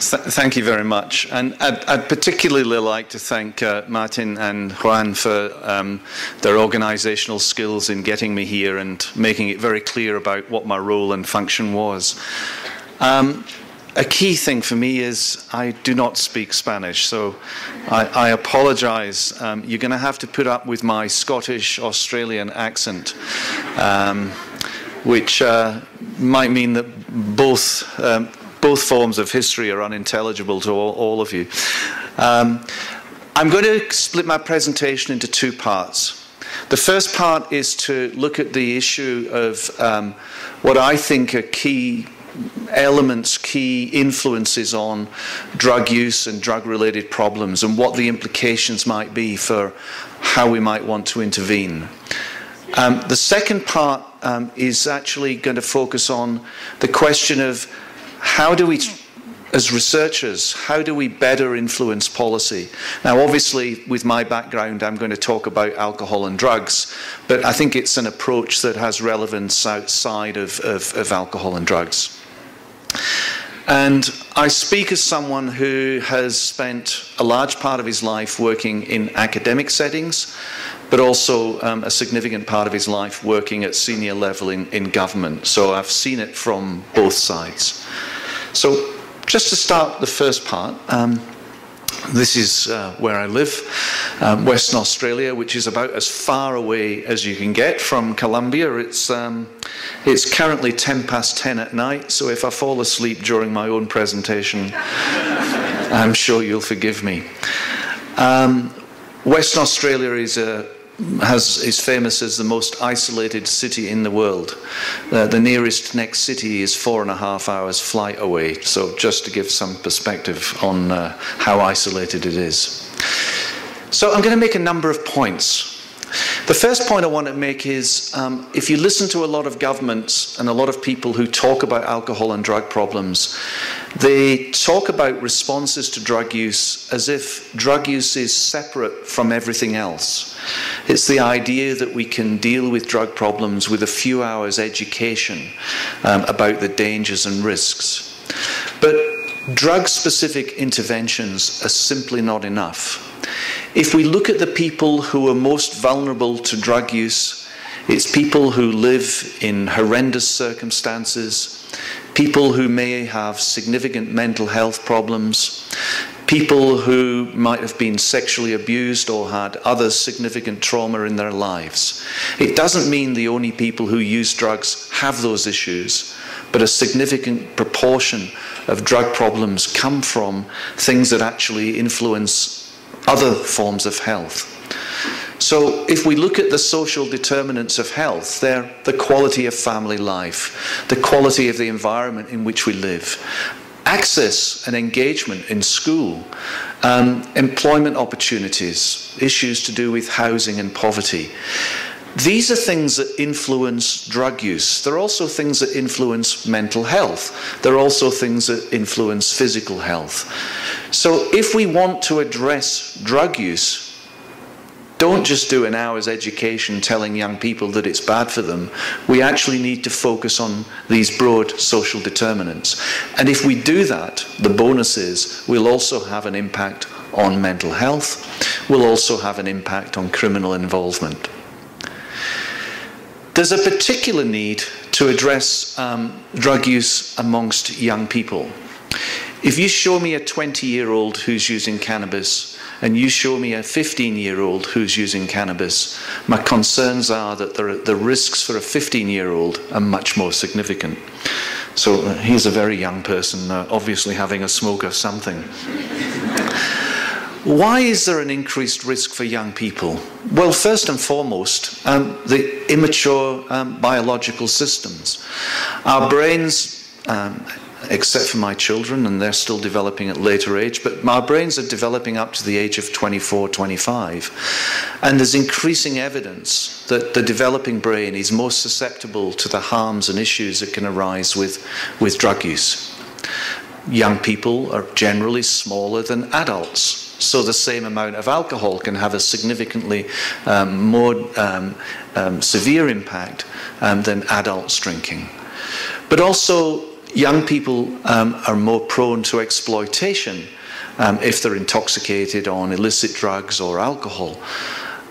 Thank you very much. And I'd particularly like to thank Martin and Juan for their organizational skills in getting me here and making it very clear about what my role and function was. A key thing for me is I do not speak Spanish, so I apologize. You're going to have to put up with my Scottish-Australian accent, which might mean that both forms of history are unintelligible to all of you. I'm going to split my presentation into two parts. The first part is to look at the issue of what I think are key elements, key influences on drug use and drug-related problems and what the implications might be for how we might want to intervene. The second part is actually going to focus on the question of how do we, as researchers, how do we better influence policy? Now, obviously, with my background, I'm going to talk about alcohol and drugs, but I think it's an approach that has relevance outside of alcohol and drugs. And I speak as someone who has spent a large part of his life working in academic settings, but also a significant part of his life working at senior level in government. So I've seen it from both sides. So just to start the first part, this is where I live, Western Australia, which is about as far away as you can get from Colombia. It's currently 10:10 at night, so if I fall asleep during my own presentation, I'm sure you'll forgive me. Western Australia is famous as the most isolated city in the world. The nearest next city is 4.5 hours flight away, so just to give some perspective on how isolated it is. So I'm going to make a number of points. The first point I want to make is if you listen to a lot of governments and a lot of people who talk about alcohol and drug problems, they talk about responses to drug use as if drug use is separate from everything else. It's the idea that we can deal with drug problems with a few hours education about the dangers and risks. But drug-specific interventions are simply not enough. If we look at the people who are most vulnerable to drug use, it's people who live in horrendous circumstances, people who may have significant mental health problems, people who might have been sexually abused or had other significant trauma in their lives. It doesn't mean the only people who use drugs have those issues, but a significant proportion of drug problems come from things that actually influence other forms of health. So if we look at the social determinants of health, they're the quality of family life, the quality of the environment in which we live, access and engagement in school, employment opportunities, issues to do with housing and poverty. These are things that influence drug use. They're also things that influence mental health. They're also things that influence physical health. So if we want to address drug use, don't just do an hour's education telling young people that it's bad for them. We actually need to focus on these broad social determinants. And if we do that, the bonus is we'll also have an impact on mental health. We'll also have an impact on criminal involvement. There's a particular need to address drug use amongst young people. If you show me a 20-year-old who's using cannabis and you show me a 15-year-old who's using cannabis, my concerns are that the risks for a 15-year-old are much more significant. So here's a very young person obviously having a smoke of something. Why is there an increased risk for young people? Well, first and foremost, the immature biological systems. Our brains, except for my children, and they're still developing at later age, but our brains are developing up to the age of 24, 25. And there's increasing evidence that the developing brain is most susceptible to the harms and issues that can arise with drug use. Young people are generally smaller than adults. So the same amount of alcohol can have a significantly more severe impact than adults drinking. But also, young people are more prone to exploitation if they're intoxicated on illicit drugs or alcohol.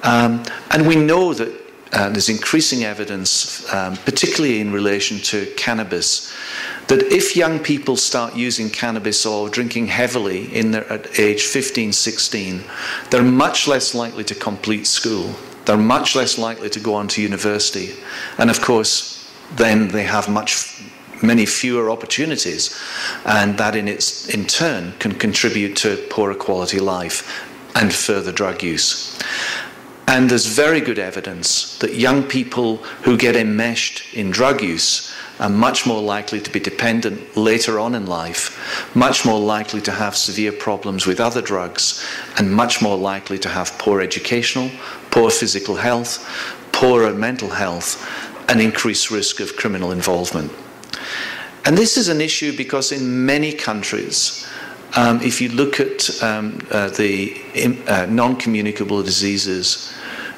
And we know that there's increasing evidence, particularly in relation to cannabis, that if young people start using cannabis or drinking heavily at age 15, 16, they're much less likely to complete school. They're much less likely to go on to university. And of course, then they have many fewer opportunities. And that in turn can contribute to poorer quality life and further drug use. And there's very good evidence that young people who get enmeshed in drug use are much more likely to be dependent later on in life, much more likely to have severe problems with other drugs, and much more likely to have poor educational, poor physical health, poorer mental health, and increased risk of criminal involvement. And this is an issue because in many countries, if you look at the non-communicable diseases,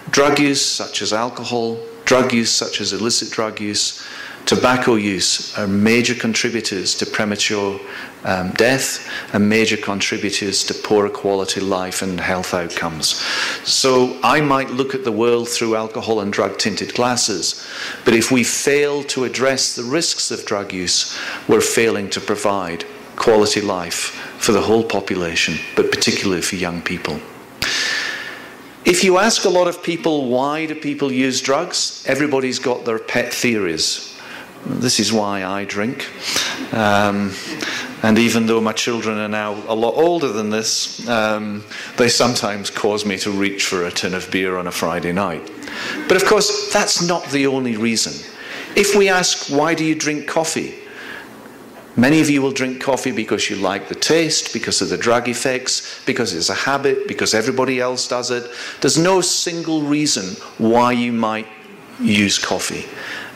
drug use such as alcohol, drug use such as illicit drug use, tobacco use are major contributors to premature death and major contributors to poorer quality life and health outcomes. So I might look at the world through alcohol and drug tinted glasses, but if we fail to address the risks of drug use, we're failing to provide quality life for the whole population, but particularly for young people. If you ask a lot of people, why do people use drugs? Everybody's got their pet theories. This is why I drink. And even though my children are now a lot older than this, they sometimes cause me to reach for a tin of beer on a Friday night. But of course, that's not the only reason. If we ask, why do you drink coffee? Many of you will drink coffee because you like the taste, because of the drug effects, because it's a habit, because everybody else does it. There's no single reason why you might use coffee.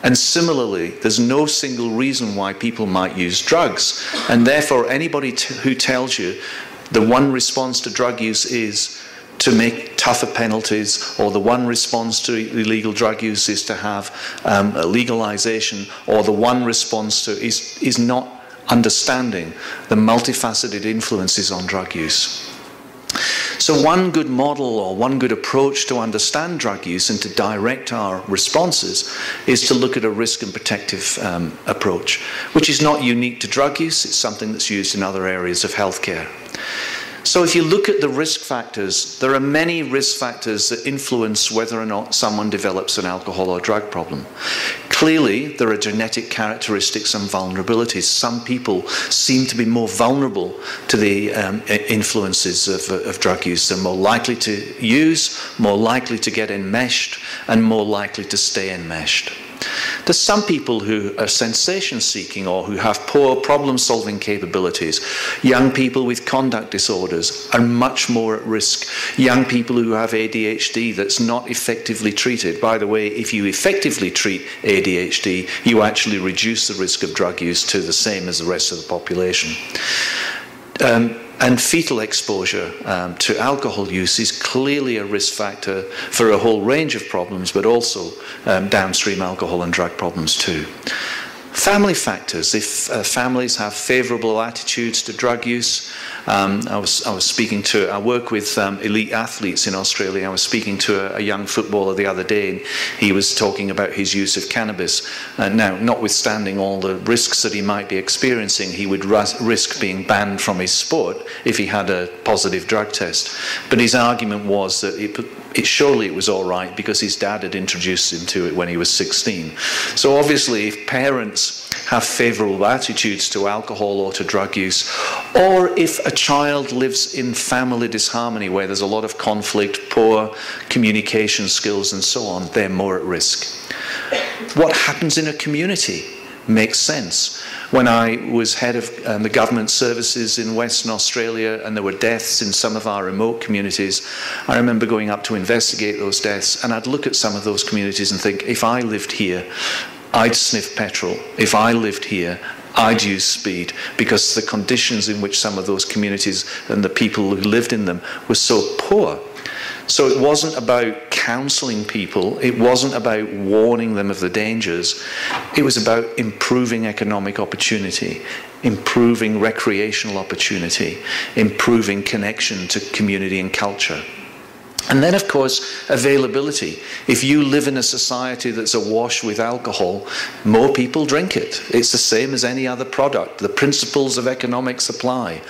And similarly, there's no single reason why people might use drugs. And therefore, anybody who tells you the one response to drug use is to make tougher penalties, or the one response to illegal drug use is to have a legalization, or the one response to is not understanding the multifaceted influences on drug use. So one good model or one good approach to understand drug use and to direct our responses is to look at a risk and protective approach, which is not unique to drug use. It's something that's used in other areas of healthcare. So if you look at the risk factors, there are many risk factors that influence whether or not someone develops an alcohol or drug problem. Clearly, there are genetic characteristics and vulnerabilities. Some people seem to be more vulnerable to the influences of drug use. They're more likely to use, more likely to get enmeshed, and more likely to stay enmeshed. There's some people who are sensation-seeking or who have poor problem-solving capabilities. Young people with conduct disorders are much more at risk. Young people who have ADHD that's not effectively treated. By the way, if you effectively treat ADHD, you actually reduce the risk of drug use to the same as the rest of the population. And fetal exposure to alcohol use is clearly a risk factor for a whole range of problems, but also downstream alcohol and drug problems too. Family factors. If families have favourable attitudes to drug use, I work with elite athletes in Australia. I was speaking to a young footballer the other day, and he was talking about his use of cannabis. Now, notwithstanding all the risks that he might be experiencing, he would risk being banned from his sport if he had a positive drug test. But his argument was that surely it was all right because his dad had introduced him to it when he was 16. So obviously, if parents have favourable attitudes to alcohol or to drug use, or if a child lives in family disharmony where there's a lot of conflict, poor communication skills and so on, they're more at risk. What happens in a community makes sense. When I was head of the government services in Western Australia and there were deaths in some of our remote communities, I remember going up to investigate those deaths, and I'd look at some of those communities and think, if I lived here, I'd sniff petrol. If I lived here, I'd use speed, because the conditions in which some of those communities and the people who lived in them were so poor. So it wasn't about counseling people. It wasn't about warning them of the dangers. It was about improving economic opportunity, improving recreational opportunity, improving connection to community and culture. And then, of course, availability. If you live in a society that's awash with alcohol, more people drink it. It's the same as any other product, the principles of economic supply.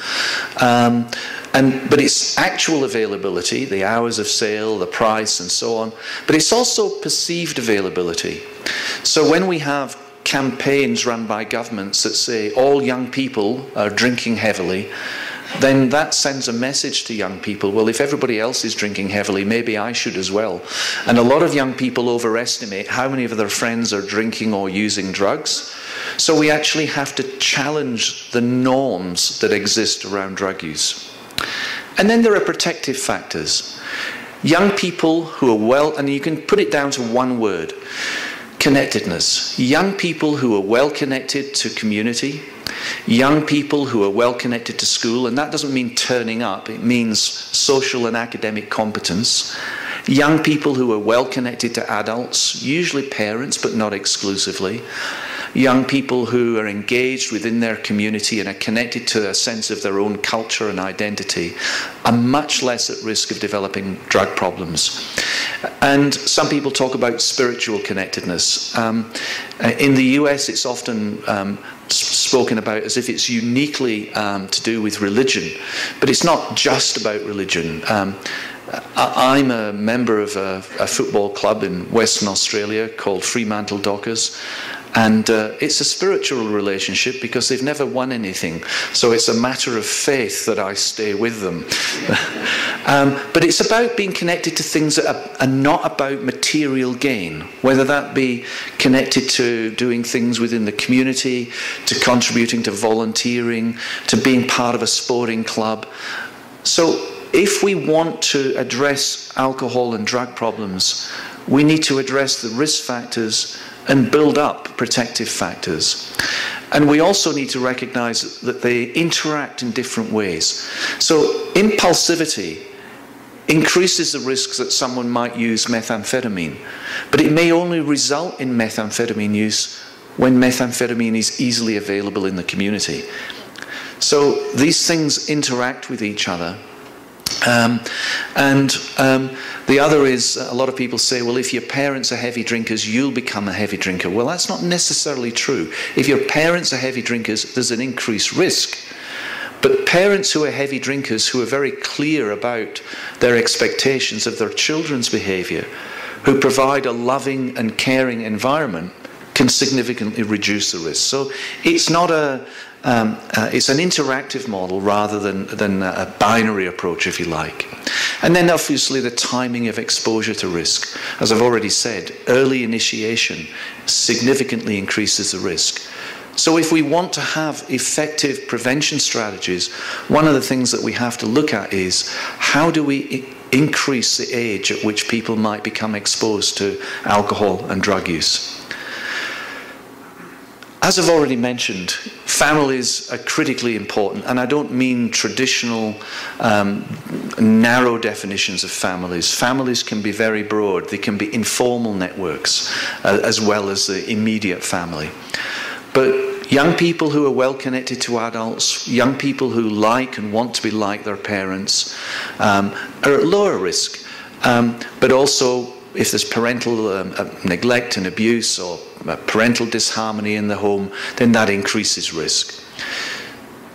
But it's actual availability, the hours of sale, the price, and so on. But it's also perceived availability. So when we have campaigns run by governments that say all young people are drinking heavily, then that sends a message to young people, well, if everybody else is drinking heavily, maybe I should as well. And a lot of young people overestimate how many of their friends are drinking or using drugs. So we actually have to challenge the norms that exist around drug use. And then there are protective factors. Young people who are well, and you can put it down to one word, connectedness. Young people who are well connected to community, young people who are well connected to school, and that doesn't mean turning up, it means social and academic competence. Young people who are well connected to adults, usually parents, but not exclusively. Young people who are engaged within their community and are connected to a sense of their own culture and identity are much less at risk of developing drug problems. And some people talk about spiritual connectedness. In the US, it's often spoken about as if it's uniquely to do with religion, but it's not just about religion. I'm a member of a football club in Western Australia called Fremantle Dockers. And it's a spiritual relationship because they've never won anything. So it's a matter of faith that I stay with them. But it's about being connected to things that are not about material gain, whether that be connected to doing things within the community, to contributing to volunteering, to being part of a sporting club. So if we want to address alcohol and drug problems, we need to address the risk factors and build up protective factors. And we also need to recognize that they interact in different ways. So impulsivity increases the risks that someone might use methamphetamine, but it may only result in methamphetamine use when methamphetamine is easily available in the community. So these things interact with each other. The other is, a lot of people say, well, if your parents are heavy drinkers, you'll become a heavy drinker. Well, that's not necessarily true. If your parents are heavy drinkers, there's an increased risk. But parents who are heavy drinkers, who are very clear about their expectations of their children's behavior, who provide a loving and caring environment, can significantly reduce the risk. So it's not it's an interactive model rather than a binary approach, if you like. And then obviously the timing of exposure to risk. As I've already said, early initiation significantly increases the risk. So if we want to have effective prevention strategies, one of the things that we have to look at is how do we increase the age at which people might become exposed to alcohol and drug use. As I've already mentioned, families are critically important, and I don't mean traditional narrow definitions of families. Families can be very broad. They can be informal networks as well as the immediate family. But young people who are well connected to adults, young people who like and want to be like their parents are at lower risk. But also, if there's parental neglect and abuse or parental disharmony in the home, then that increases risk.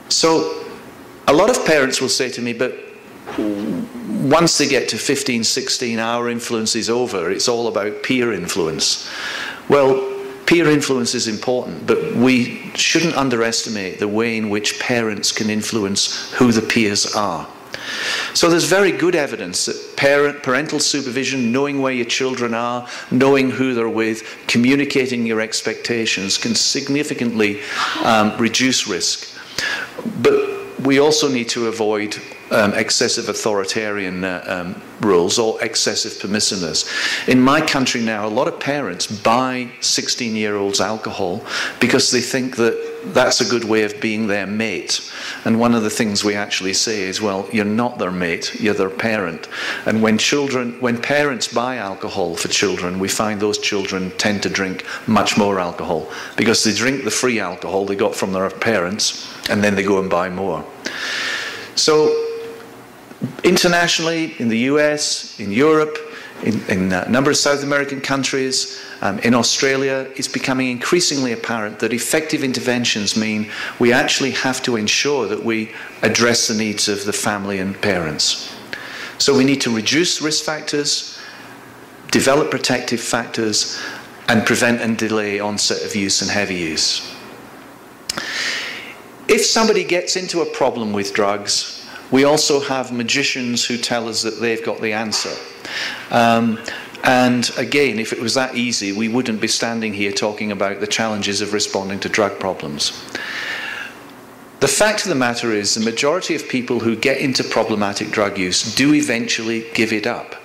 So a lot of parents will say to me, but once they get to 15, 16, our influence is over. It's all about peer influence. Well, peer influence is important, but we shouldn't underestimate the way in which parents can influence who the peers are. So there's very good evidence that parental supervision, knowing where your children are, knowing who they're with, communicating your expectations can significantly reduce risk. But we also need to avoid excessive authoritarian rules or excessive permissiveness. In my country now, a lot of parents buy 16-year-olds alcohol because they think that that's a good way of being their mate. And one of the things we actually say is, well, you're not their mate, you're their parent. And when parents buy alcohol for children, we find those children tend to drink much more alcohol, because they drink the free alcohol they got from their parents, and then they go and buy more. So internationally, in the US, in Europe, in a number of South American countries, in Australia, it's becoming increasingly apparent that effective interventions mean we actually have to ensure that we address the needs of the family and parents. So we need to reduce risk factors, develop protective factors, and prevent and delay onset of use and heavy use. If somebody gets into a problem with drugs, we also have magicians who tell us that they've got the answer. And again, if it was that easy, we wouldn't be standing here talking about the challenges of responding to drug problems. The fact of the matter is, the majority of people who get into problematic drug use do eventually give it up.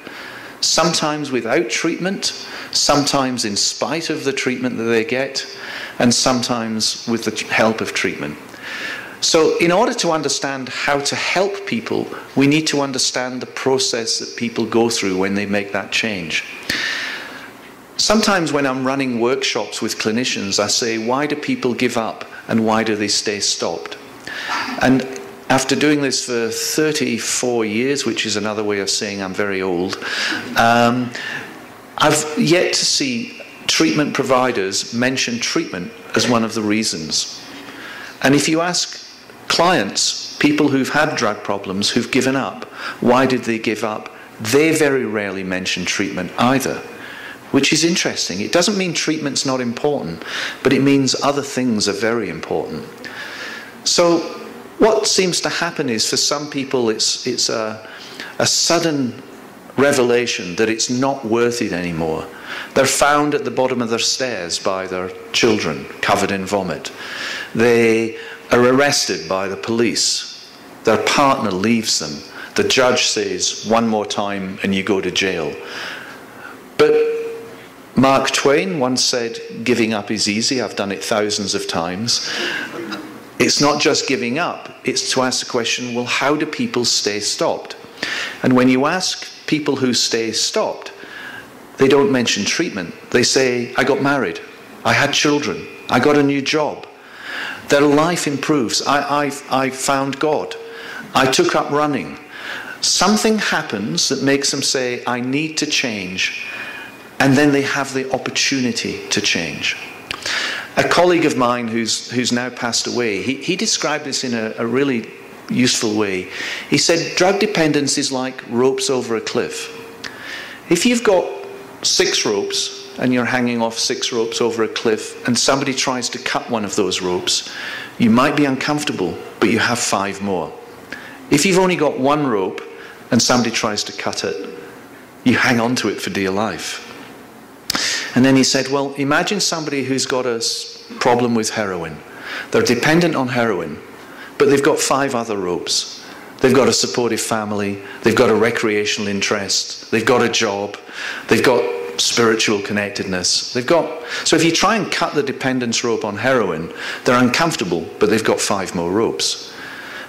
Sometimes without treatment, sometimes in spite of the treatment that they get, and sometimes with the help of treatment. So in order to understand how to help people, we need to understand the process that people go through when they make that change. Sometimes when I'm running workshops with clinicians, I say, why do people give up and why do they stay stopped? And after doing this for 34 years, which is another way of saying I'm very old, I've yet to see treatment providers mention treatment as one of the reasons. And if you ask clients, people who've had drug problems, who've given up, why did they give up? They very rarely mention treatment either, which is interesting. It doesn't mean treatment's not important, but it means other things are very important. So what seems to happen is, for some people, it's a sudden revelation that it's not worth it anymore. They're found at the bottom of their stairs by their children, covered in vomit. They are arrested by the police. Their partner leaves them. The judge says, one more time and you go to jail. But Mark Twain once said, giving up is easy. I've done it thousands of times. It's not just giving up. It's to ask the question, well, how do people stay stopped? And when you ask people who stay stopped, they don't mention treatment. They say, I got married. I had children. I got a new job. Their life improves. I found God. I took up running. Something happens that makes them say, I need to change. And then they have the opportunity to change. A colleague of mine who's now passed away, he described this in a really useful way. He said, drug dependence is like ropes over a cliff. If you've got 6 ropes, and you're hanging off 6 ropes over a cliff, and somebody tries to cut one of those ropes, you might be uncomfortable, but you have 5 more. If you've only got 1 rope, and somebody tries to cut it, you hang on to it for dear life. And then he said, well, imagine somebody who's got a problem with heroin. They're dependent on heroin, but they've got 5 other ropes. They've got a supportive family, they've got a recreational interest, they've got a job, they've got spiritual connectedness. So if you try and cut the dependence rope on heroin, they're uncomfortable, but they've got 5 more ropes.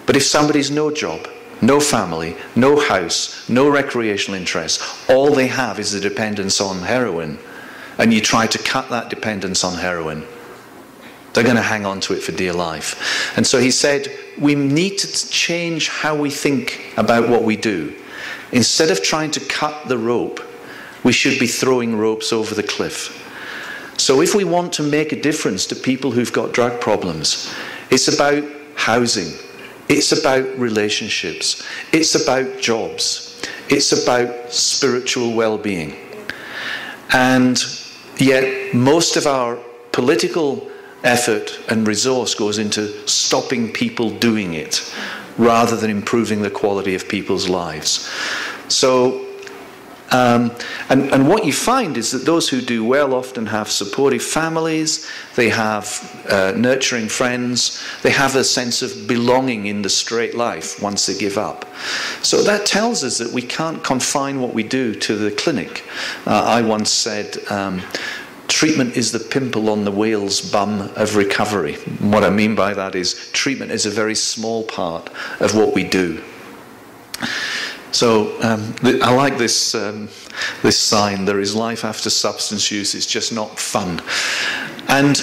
But if somebody's no job, no family, no house, no recreational interest, all they have is the dependence on heroin, and you try to cut that dependence on heroin, they're going to hang on to it for dear life. And so he said, we need to change how we think about what we do. Instead of trying to cut the rope, we should be throwing ropes over the cliff. So if we want to make a difference to people who've got drug problems, it's about housing, it's about relationships, it's about jobs, it's about spiritual well-being. And yet most of our political effort and resource goes into stopping people doing it rather than improving the quality of people's lives. So and what you find is that those who do well often have supportive families, they have nurturing friends, they have a sense of belonging in the straight life once they give up. So that tells us that we can't confine what we do to the clinic. I once said, treatment is the pimple on the whale's bum of recovery. What I mean by that is treatment is a very small part of what we do. So I like this this sign, there is life after substance use, it's just not fun. And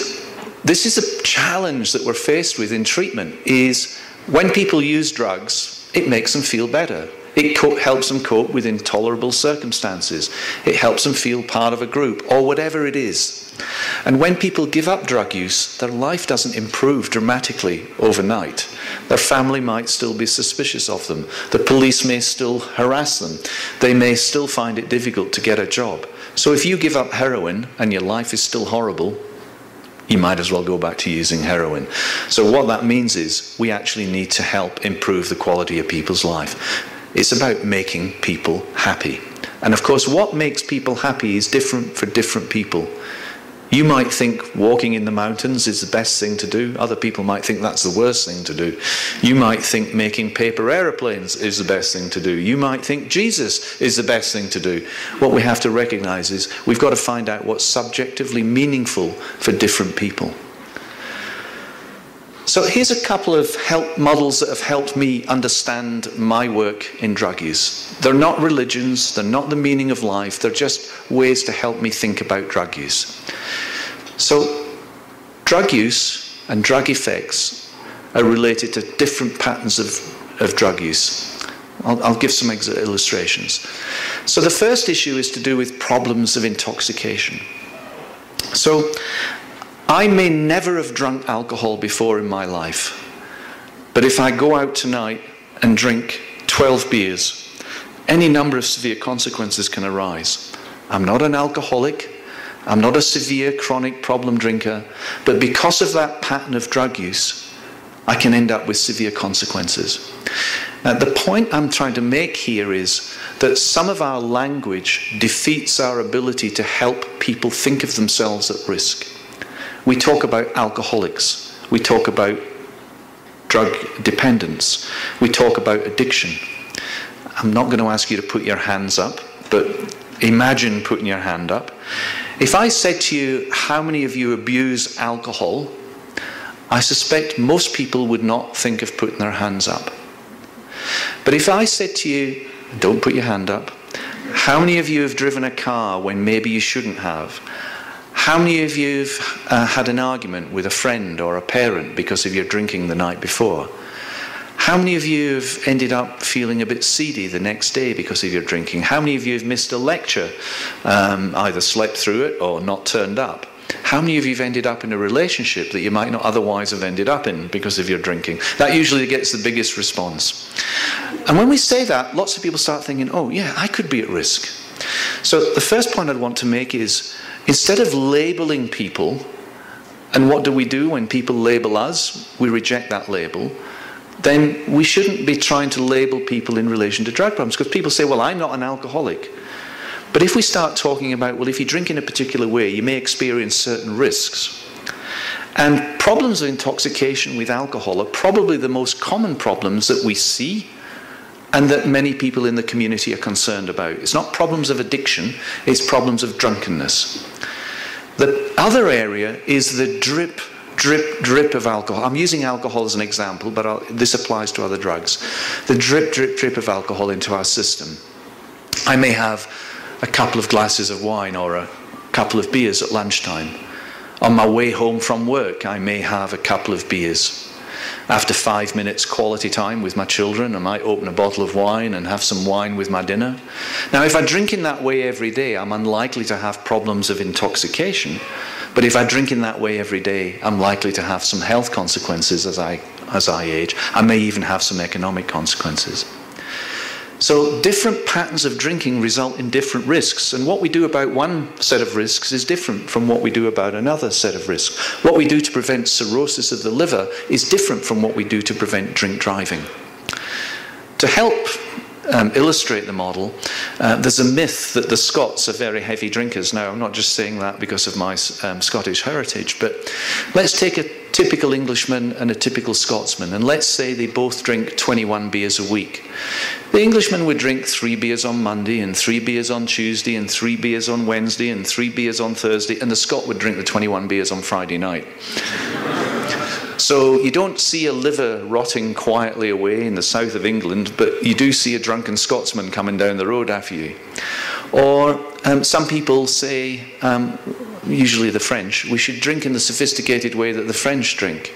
this is a challenge that we're faced with in treatment, is when people use drugs, it makes them feel better. It helps them cope with intolerable circumstances. It helps them feel part of a group, or whatever it is. And when people give up drug use, their life doesn't improve dramatically overnight. Their family might still be suspicious of them. The police may still harass them. They may still find it difficult to get a job. So if you give up heroin and your life is still horrible, you might as well go back to using heroin. So what that means is we actually need to help improve the quality of people's life. It's about making people happy. And of course, what makes people happy is different for different people. You might think walking in the mountains is the best thing to do. Other people might think that's the worst thing to do. You might think making paper aeroplanes is the best thing to do. You might think Jesus is the best thing to do. What we have to recognize is we've got to find out what's subjectively meaningful for different people. So here's a couple of help models that have helped me understand my work in drug use. They're not religions, they're not the meaning of life, they're just ways to help me think about drug use. So drug use and drug effects are related to different patterns of drug use. I'll give some illustrations. So the first issue is to do with problems of intoxication. So I may never have drunk alcohol before in my life, but if I go out tonight and drink 12 beers, any number of severe consequences can arise. I'm not an alcoholic, I'm not a severe chronic problem drinker, but because of that pattern of drug use, I can end up with severe consequences. Now, the point I'm trying to make here is that some of our language defeats our ability to help people think of themselves at risk. We talk about alcoholics, we talk about drug dependence, we talk about addiction. I'm not going to ask you to put your hands up, but imagine putting your hand up. If I said to you, how many of you abuse alcohol? I suspect most people would not think of putting their hands up. But if I said to you, don't put your hand up, how many of you have driven a car when maybe you shouldn't have? How many of you have had an argument with a friend or a parent because of your drinking the night before? How many of you have ended up feeling a bit seedy the next day because of your drinking? How many of you have missed a lecture, either slept through it or not turned up? How many of you have ended up in a relationship that you might not otherwise have ended up in because of your drinking? That usually gets the biggest response. And when we say that, lots of people start thinking, oh yeah, I could be at risk. So the first point I'd want to make is, instead of labeling people, and what do we do when people label us? We reject that label. Then we shouldn't be trying to label people in relation to drug problems, because people say, well, I'm not an alcoholic. But if we start talking about, well, if you drink in a particular way, you may experience certain risks. And problems of intoxication with alcohol are probably the most common problems that we see and that many people in the community are concerned about. It's not problems of addiction, it's problems of drunkenness. The other area is the drip of alcohol. I'm using alcohol as an example, but this applies to other drugs. The drip of alcohol into our system. I may have a couple of glasses of wine or a couple of beers at lunchtime. On my way home from work, I may have a couple of beers. After 5 minutes quality time with my children, I might open a bottle of wine and have some wine with my dinner. Now, if I drink in that way every day, I'm unlikely to have problems of intoxication. But if I drink in that way every day, I'm likely to have some health consequences as I age. I may even have some economic consequences. So different patterns of drinking result in different risks, and what we do about one set of risks is different from what we do about another set of risks. What we do to prevent cirrhosis of the liver is different from what we do to prevent drink driving. To help illustrate the model, there's a myth that the Scots are very heavy drinkers. Now, I'm not just saying that because of my Scottish heritage, but let's take a typical Englishman and a typical Scotsman, and let's say they both drink 21 beers a week. The Englishman would drink 3 beers on Monday, and 3 beers on Tuesday, and 3 beers on Wednesday, and 3 beers on Thursday, and the Scot would drink the 21 beers on Friday night. So you don't see a liver rotting quietly away in the south of England, but you do see a drunken Scotsman coming down the road after you. Or some people say, usually the French, we should drink in the sophisticated way that the French drink.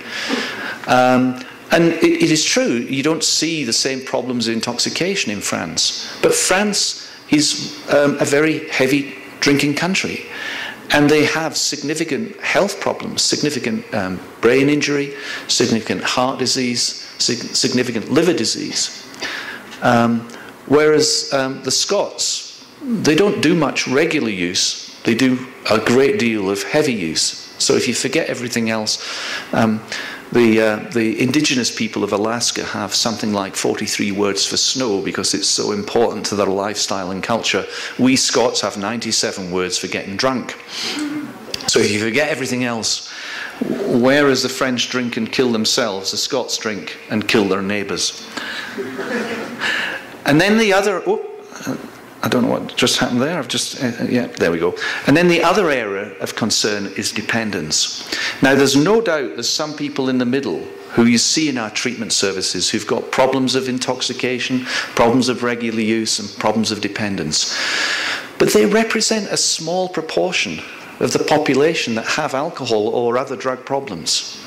And it is true, you don't see the same problems of intoxication in France. But France is a very heavy drinking country. And they have significant health problems, significant brain injury, significant heart disease, significant liver disease. Whereas the Scots, they don't do much regular use. They do a great deal of heavy use. So if you forget everything else, the indigenous people of Alaska have something like 43 words for snow because it's so important to their lifestyle and culture. We Scots have 97 words for getting drunk. So if you forget everything else, whereas the French drink and kill themselves, the Scots drink and kill their neighbours. And then the other... I don't know what just happened there. Yeah, there we go. And then the other area of concern is dependence. Now, there's no doubt there's some people in the middle who you see in our treatment services who've got problems of intoxication, problems of regular use, and problems of dependence. But they represent a small proportion of the population that have alcohol or other drug problems.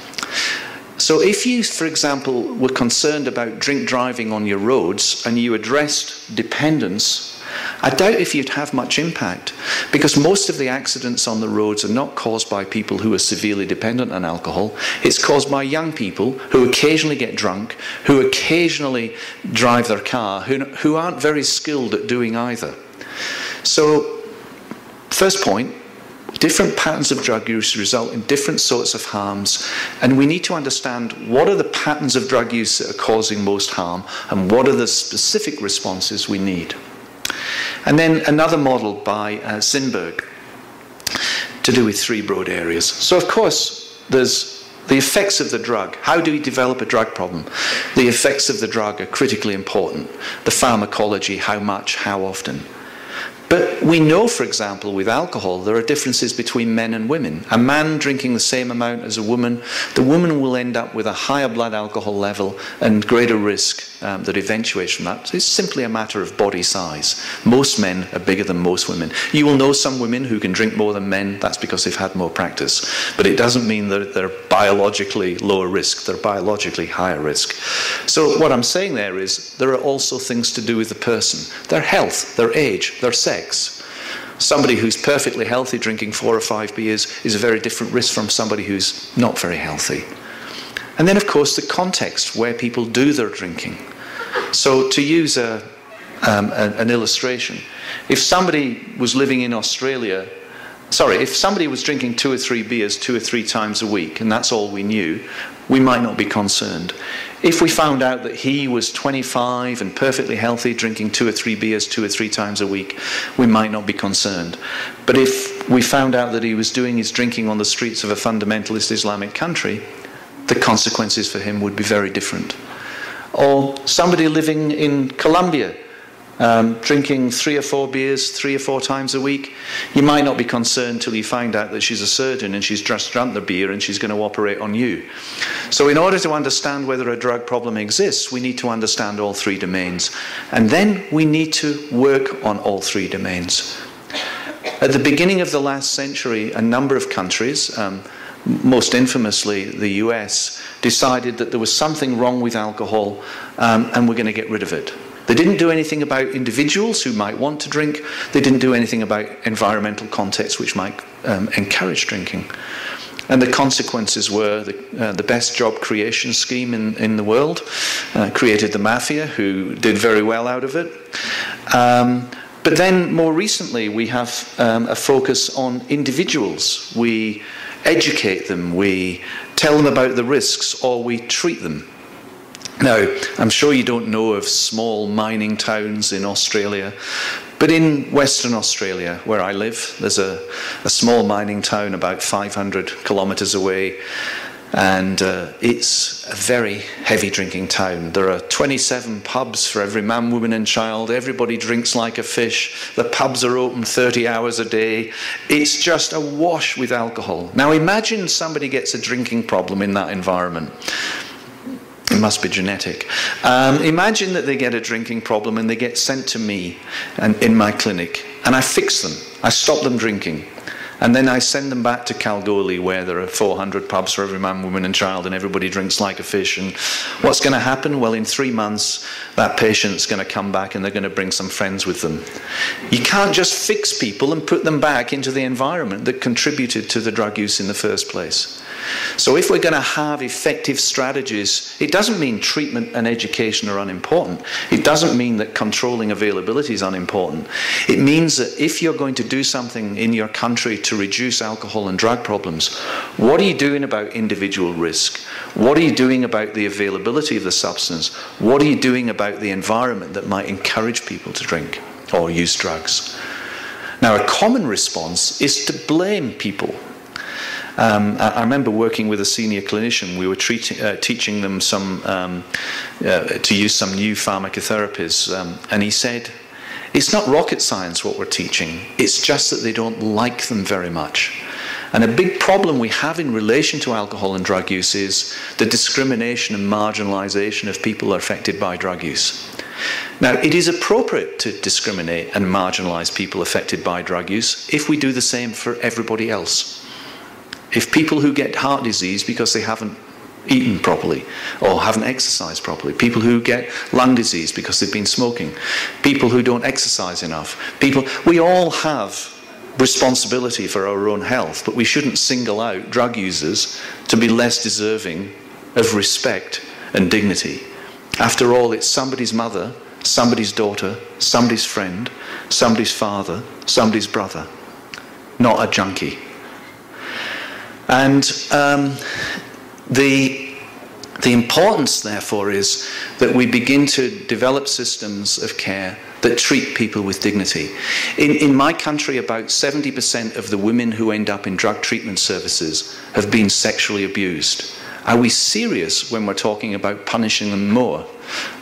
So if you, for example, were concerned about drink driving on your roads and you addressed dependence, I doubt if you'd have much impact, because most of the accidents on the roads are not caused by people who are severely dependent on alcohol. It's caused by young people who occasionally get drunk, who occasionally drive their car, who aren't very skilled at doing either. So, first point, different patterns of drug use result in different sorts of harms, and we need to understand what are the patterns of drug use that are causing most harm, and what are the specific responses we need. And then another model by Zinberg to do with 3 broad areas. So of course, there's the effects of the drug. How do we develop a drug problem? The effects of the drug are critically important. The pharmacology, how much, how often. But we know, for example, with alcohol, there are differences between men and women. A man drinking the same amount as a woman, the woman will end up with a higher blood alcohol level and greater risk that eventuates from that. So it's simply a matter of body size. Most men are bigger than most women. You will know some women who can drink more than men. That's because they've had more practice. But it doesn't mean that they're biologically lower risk. They're biologically higher risk. So what I'm saying there is there are also things to do with the person. Their health, their age, their sex. Somebody who's perfectly healthy drinking 4 or 5 beers is a very different risk from somebody who's not very healthy. And then, of course, the context where people do their drinking. So to use an illustration, if somebody was living in Australia, if somebody was drinking 2 or 3 beers 2 or 3 times a week, and that's all we knew, we might not be concerned. If we found out that he was 25 and perfectly healthy, drinking 2 or 3 beers 2 or 3 times a week, we might not be concerned. But if we found out that he was doing his drinking on the streets of a fundamentalist Islamic country, the consequences for him would be very different. Or somebody living in Colombia, drinking 3 or 4 beers 3 or 4 times a week, you might not be concerned till you find out that she's a surgeon and she's just drunk the beer and she's going to operate on you. So in order to understand whether a drug problem exists, we need to understand all 3 domains. And then we need to work on all 3 domains. At the beginning of the last century, a number of countries, most infamously the US, decided that there was something wrong with alcohol and we're going to get rid of it. They didn't do anything about individuals who might want to drink. They didn't do anything about environmental contexts which might encourage drinking. And the consequences were the best job creation scheme in the world, created the mafia, who did very well out of it. But then more recently we have a focus on individuals. We educate them, we tell them about the risks, or we treat them. Now, I'm sure you don't know of small mining towns in Australia, but in Western Australia, where I live, there's a small mining town about 500 kilometres away, and it's a very heavy drinking town. There are 27 pubs for every man, woman and child. Everybody drinks like a fish. The pubs are open 30 hours a day. It's just awash with alcohol. Now imagine somebody gets a drinking problem in that environment. It must be genetic. Imagine that they get a drinking problem and they get sent to me and in my clinic, and I fix them. I stop them drinking. And then I send them back to Kalgoorlie, where there are 400 pubs for every man, woman and child, and everybody drinks like a fish. And what's going to happen? Well, in 3 months, that patient's going to come back and they're going to bring some friends with them. You can't just fix people and put them back into the environment that contributed to the drug use in the first place. So if we're going to have effective strategies, it doesn't mean treatment and education are unimportant. It doesn't mean that controlling availability is unimportant. It means that if you're going to do something in your country to reduce alcohol and drug problems, what are you doing about individual risk? What are you doing about the availability of the substance? What are you doing about the environment that might encourage people to drink or use drugs? Now, a common response is to blame people. I remember working with a senior clinician. We were teaching them to use some new pharmacotherapies, and he said, it's not rocket science what we're teaching, it's just that they don't like them very much. And a big problem we have in relation to alcohol and drug use is the discrimination and marginalisation of people affected by drug use. Now, it is appropriate to discriminate and marginalise people affected by drug use if we do the same for everybody else. If people who get heart disease because they haven't eaten properly or haven't exercised properly, people who get lung disease because they've been smoking, people who don't exercise enough, we all have responsibility for our own health, but we shouldn't single out drug users to be less deserving of respect and dignity. After all, it's somebody's mother, somebody's daughter, somebody's friend, somebody's father, somebody's brother, not a junkie. And the importance, therefore, is that we begin to develop systems of care that treat people with dignity. In my country, about 70% of the women who end up in drug treatment services have been sexually abused. Are we serious when we're talking about punishing them more?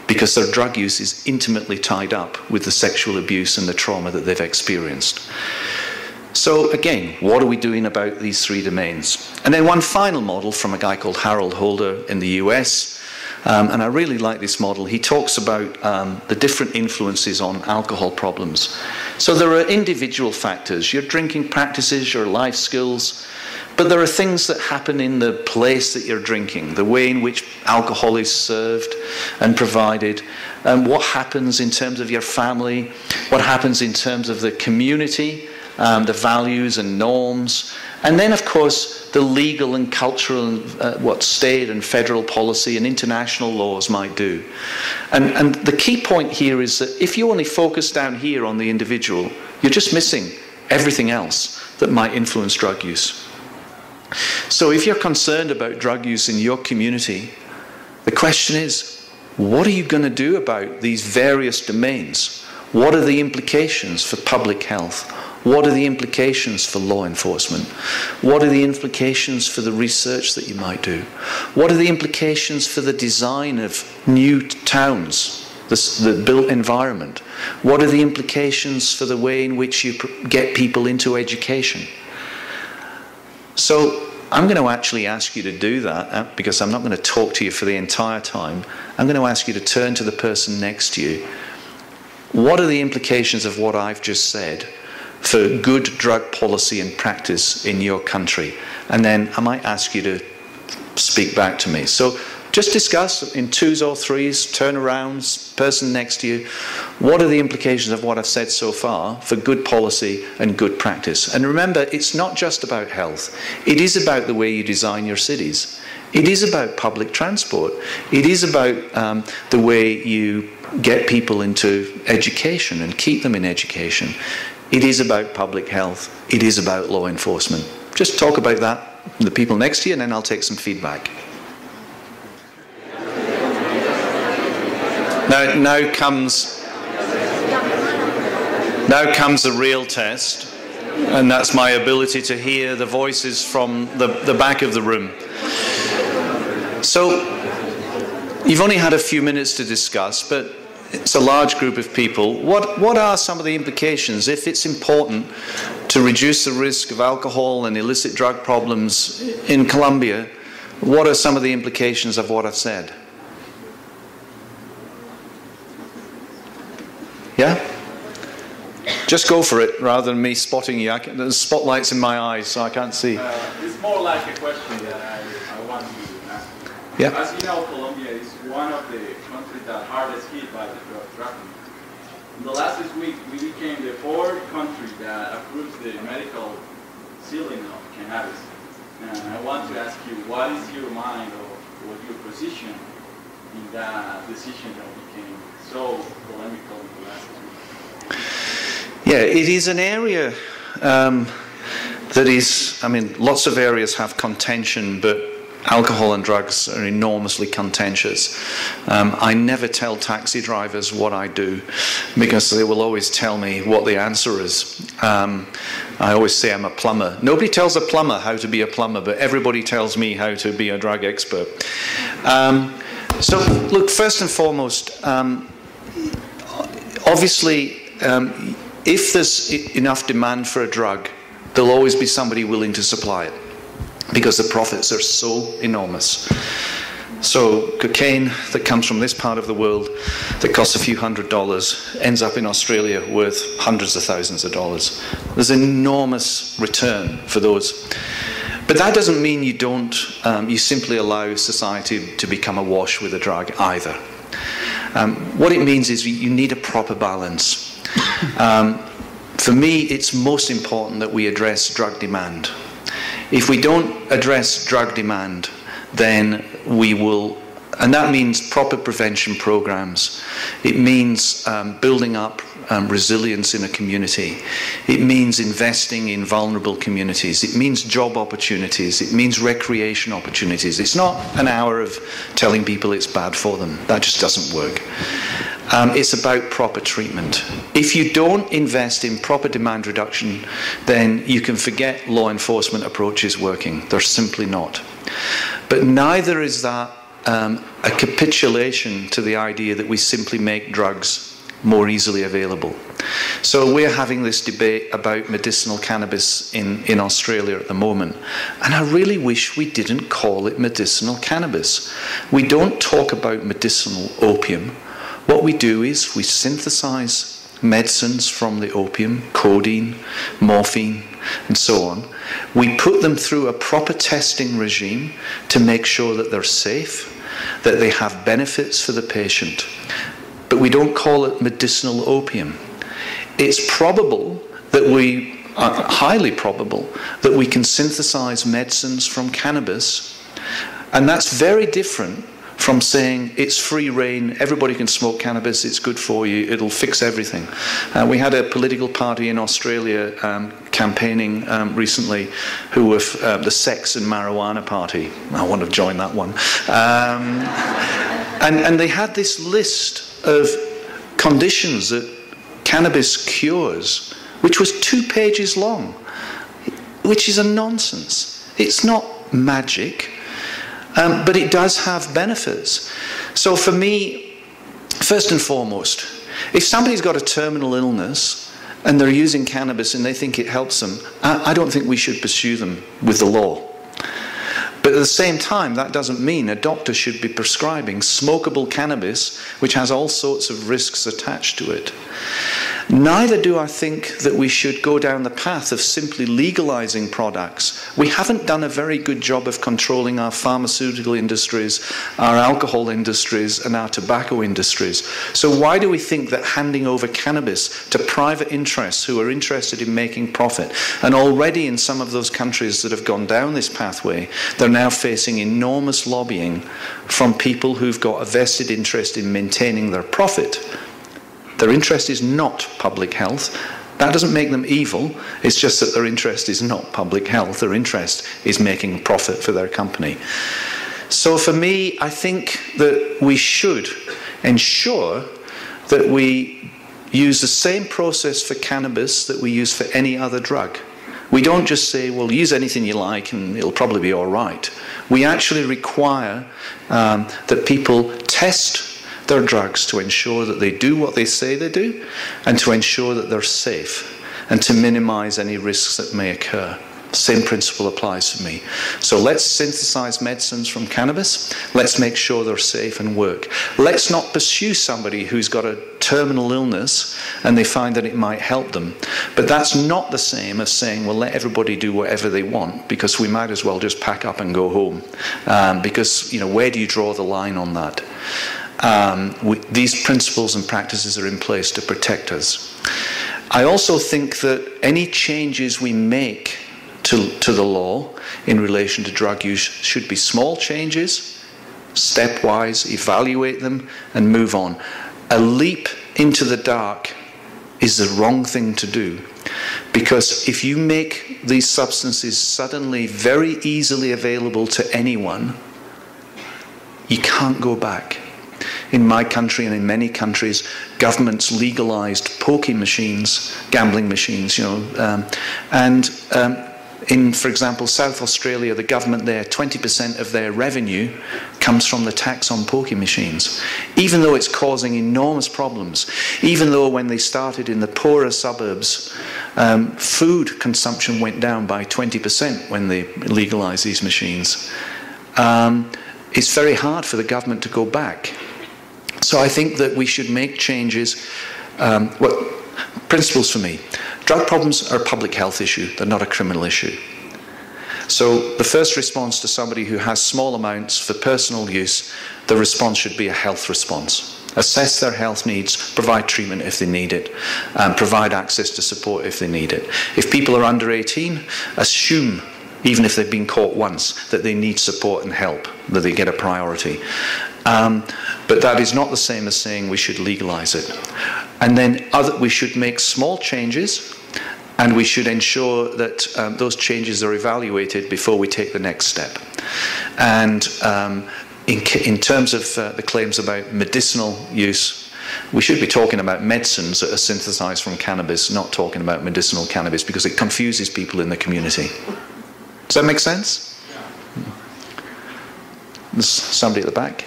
Because their drug use is intimately tied up with the sexual abuse and the trauma that they've experienced. So again, what are we doing about these three domains? And then one final model from a guy called Harold Holder in the US, and I really like this model. He talks about the different influences on alcohol problems. So there are individual factors, your drinking practices, your life skills, but there are things that happen in the place that you're drinking, the way in which alcohol is served and provided, what happens in terms of your family, what happens in terms of the community, the values and norms, and then of course the legal and cultural, what state and federal policy and international laws might do. And the key point here is that if you only focus down here on the individual, you're just missing everything else that might influence drug use. So if you're concerned about drug use in your community, the question is, what are you going to do about these various domains? What are the implications for public health? What are the implications for law enforcement? What are the implications for the research that you might do? What are the implications for the design of new towns, the built environment? What are the implications for the way in which you get people into education? So I'm going to actually ask you to do that, because I'm not going to talk to you for the entire time. I'm going to ask you to turn to the person next to you. What are the implications of what I've just said for good drug policy and practice in your country? And then I might ask you to speak back to me. So just discuss in twos or threes, turnarounds, person next to you. What are the implications of what I've said so far for good policy and good practice? And remember, it's not just about health. It is about the way you design your cities. It is about public transport. It is about the way you get people into education and keep them in education. It is about public health. It is about law enforcement. Just talk about that with the people next to you, and then I'll take some feedback. Now comes the real test, and that's my ability to hear the voices from the back of the room. So, you've only had a few minutes to discuss, but it's a large group of people. What are some of the implications, if it's important to reduce the risk of alcohol and illicit drug problems in Colombia? What are some of the implications of what I've said? Yeah? Just go for it, rather than me spotting you. There's spotlights in my eyes, so I can't see. It's more like a question that I want to ask. Yeah. As you know, Colombia is one of the countries that are hardest hit by the drug trafficking. In the last 6 weeks, we became the fourth country that approves the medical sealing of cannabis. And I want to ask you, what is your mind or what your position in that decision that became so polemical in the last 6 weeks? Yeah, it is an area that is, I mean, lots of areas have contention, but alcohol and drugs are enormously contentious. I never tell taxi drivers what I do, because they will always tell me what the answer is. I always say I'm a plumber. Nobody tells a plumber how to be a plumber, but everybody tells me how to be a drug expert. So, look, first and foremost, obviously, if there's enough demand for a drug, there'll always be somebody willing to supply it, because the profits are so enormous. So cocaine that comes from this part of the world that costs a few $100s ends up in Australia worth hundreds of thousands of dollars. There's enormous return for those. But that doesn't mean you don't, you simply allow society to become awash with a drug either. What it means is you need a proper balance. For me, it's most important that we address drug demand. If we don't address drug demand, then we will, and that means proper prevention programs. It means building up resilience in a community. It means investing in vulnerable communities. It means job opportunities. It means recreation opportunities. It's not an hour of telling people it's bad for them. That just doesn't work. It's about proper treatment. If you don't invest in proper demand reduction, then you can forget law enforcement approaches working. They're simply not. But neither is that a capitulation to the idea that we simply make drugs more easily available. So we're having this debate about medicinal cannabis in Australia at the moment, and I really wish we didn't call it medicinal cannabis. We don't talk about medicinal opium. What we do is we synthesize medicines from the opium, codeine, morphine, and so on. We put them through a proper testing regime to make sure that they're safe, that they have benefits for the patient. But we don't call it medicinal opium. It's probable that highly probable, that we can synthesize medicines from cannabis, and that's very different from saying it's free reign, everybody can smoke cannabis, it's good for you, it'll fix everything. We had a political party in Australia campaigning recently who were the Sex and Marijuana Party. I want to join that one. And they had this list of conditions that cannabis cures, which was 2 pages long, which is a nonsense. It's not magic. But it does have benefits. So for me, first and foremost, if somebody's got a terminal illness and they're using cannabis and they think it helps them, I don't think we should pursue them with the law. But at the same time, that doesn't mean a doctor should be prescribing smokable cannabis, which has all sorts of risks attached to it. Neither do I think that we should go down the path of simply legalizing products. We haven't done a very good job of controlling our pharmaceutical industries, our alcohol industries, and our tobacco industries. So why do we think that handing over cannabis to private interests who are interested in making profit, and already in some of those countries that have gone down this pathway, they're now facing enormous lobbying from people who've got a vested interest in maintaining their profit? Their interest is not public health. That doesn't make them evil. It's just that their interest is not public health. Their interest is making profit for their company. So for me, I think that we should ensure that we use the same process for cannabis that we use for any other drug. We don't just say, well, use anything you like and it'll probably be all right. We actually require that people test their drugs to ensure that they do what they say they do, and to ensure that they're safe, and to minimize any risks that may occur. Same principle applies to me. So let's synthesize medicines from cannabis. Let's make sure they're safe and work. Let's not pursue somebody who's got a terminal illness and they find that it might help them. But that's not the same as saying, well, let everybody do whatever they want, because we might as well just pack up and go home. Because, you know, where do you draw the line on that? These principles and practices are in place to protect us. I also think that any changes we make to the law in relation to drug use should be small changes, stepwise, evaluate them and move on. A leap into the dark is the wrong thing to do, because if you make these substances suddenly very easily available to anyone, you can't go back. In my country and in many countries, governments legalized poker machines, gambling machines, you know, in, for example, South Australia, the government there, 20% of their revenue comes from the tax on poker machines, even though it's causing enormous problems. Even though when they started in the poorer suburbs, food consumption went down by 20% when they legalized these machines. It's very hard for the government to go back. So I think that we should make changes. Principles for me. Drug problems are a public health issue, they're not a criminal issue. So the first response to somebody who has small amounts for personal use, the response should be a health response. Assess their health needs, provide treatment if they need it, provide access to support if they need it. If people are under 18, assume, even if they've been caught once, that they need support and help, that they get a priority. But that is not the same as saying we should legalize it. And then we should make small changes, and we should ensure that those changes are evaluated before we take the next step. And in terms of the claims about medicinal use, we should be talking about medicines that are synthesized from cannabis, not talking about medicinal cannabis, because it confuses people in the community. Does that make sense? There's somebody at the back.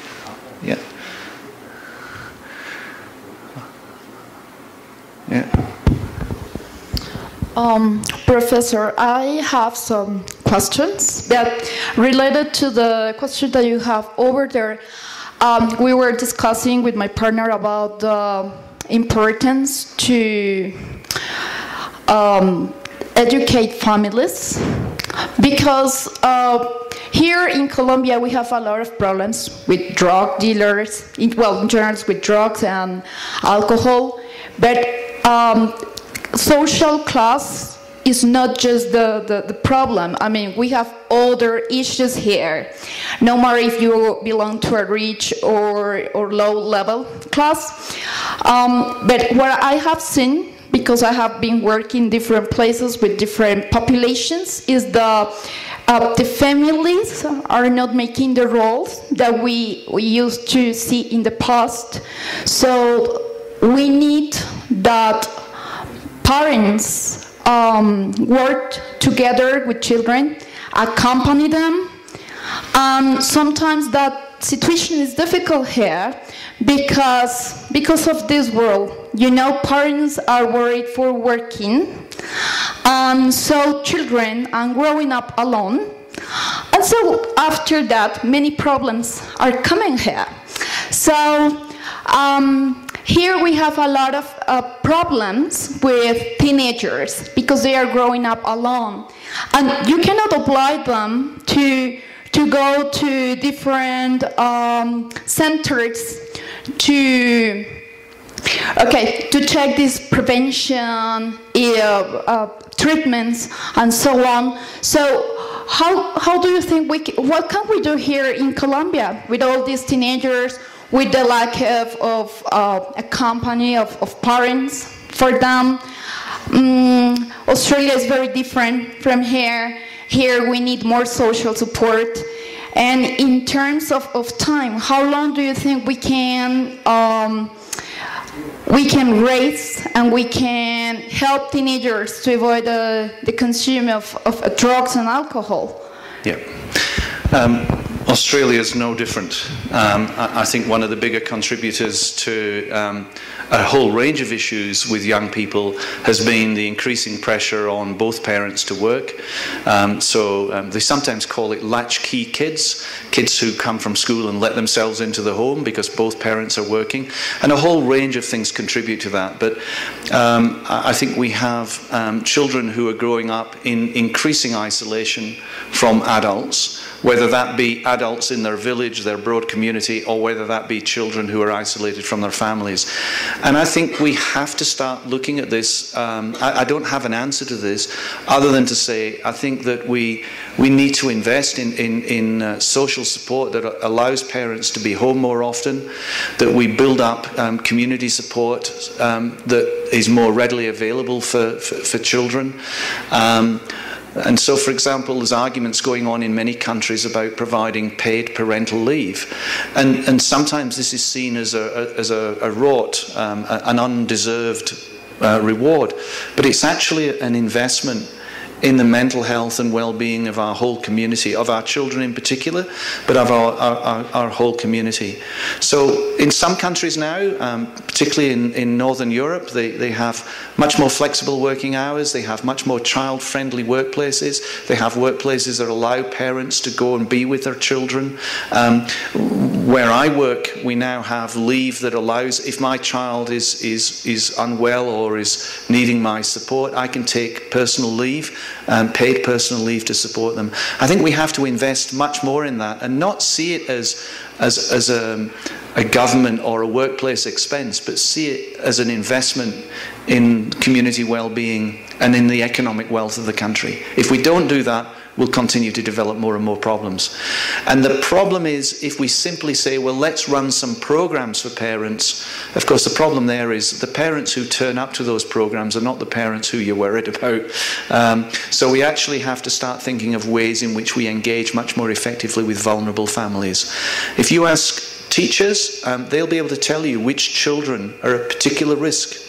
Yeah. Yeah. Professor, I have some questions that related to the question that you have over there. We were discussing with my partner about the importance to educate families, because here in Colombia we have a lot of problems with drug dealers, well, in general with drugs and alcohol, but social class is not just the problem. I mean, we have other issues here, no matter if you belong to a rich or low level class. But what I have seen, because I have been working different places with different populations, is the families are not making the roles that we used to see in the past. So we need that parents work together with children, accompany them. Sometimes that situation is difficult here because of this world. You know, parents are worried for working, and so children are growing up alone. And so after that, many problems are coming here. So here we have a lot of problems with teenagers because they are growing up alone. And you cannot oblige them to go to different centers to check this prevention, treatments, and so on. So how do you think what can we do here in Colombia with all these teenagers, with the lack of a company of parents for them? Australia is very different from here. Here we need more social support. And in terms of time, how long do you think we can raise and we can help teenagers to avoid the consume of drugs and alcohol? Yeah. Australia is no different. I think one of the bigger contributors to a whole range of issues with young people has been the increasing pressure on both parents to work. They sometimes call it latchkey kids who come from school and let themselves into the home because both parents are working. And a whole range of things contribute to that. But I think we have children who are growing up in increasing isolation from adults, whether that be adults in their village, their broad community, or whether that be children who are isolated from their families. And I think we have to start looking at this. I don't have an answer to this other than to say I think that we need to invest in social support that allows parents to be home more often, that we build up community support that is more readily available for children. And so, for example, there's arguments going on in many countries about providing paid parental leave. And sometimes this is seen as a rort, an undeserved reward. But it's actually an investment in the mental health and well-being of our whole community, of our children in particular, but of our whole community. So in some countries now, particularly in Northern Europe, they have much more flexible working hours, they have much more child-friendly workplaces, they have workplaces that allow parents to go and be with their children. Where I work, we now have leave that allows, if my child is unwell or is needing my support, I can take personal leave, paid personal leave to support them. I think we have to invest much more in that and not see it as a government or a workplace expense, but see it as an investment in community well-being and in the economic wealth of the country. If we don't do that, we'll continue to develop more and more problems. And the problem is, if we simply say, well, let's run some programs for parents, of course the problem there is the parents who turn up to those programs are not the parents who you're worried about. So we actually have to start thinking of ways in which we engage much more effectively with vulnerable families. If you ask teachers, they'll be able to tell you which children are at particular risk.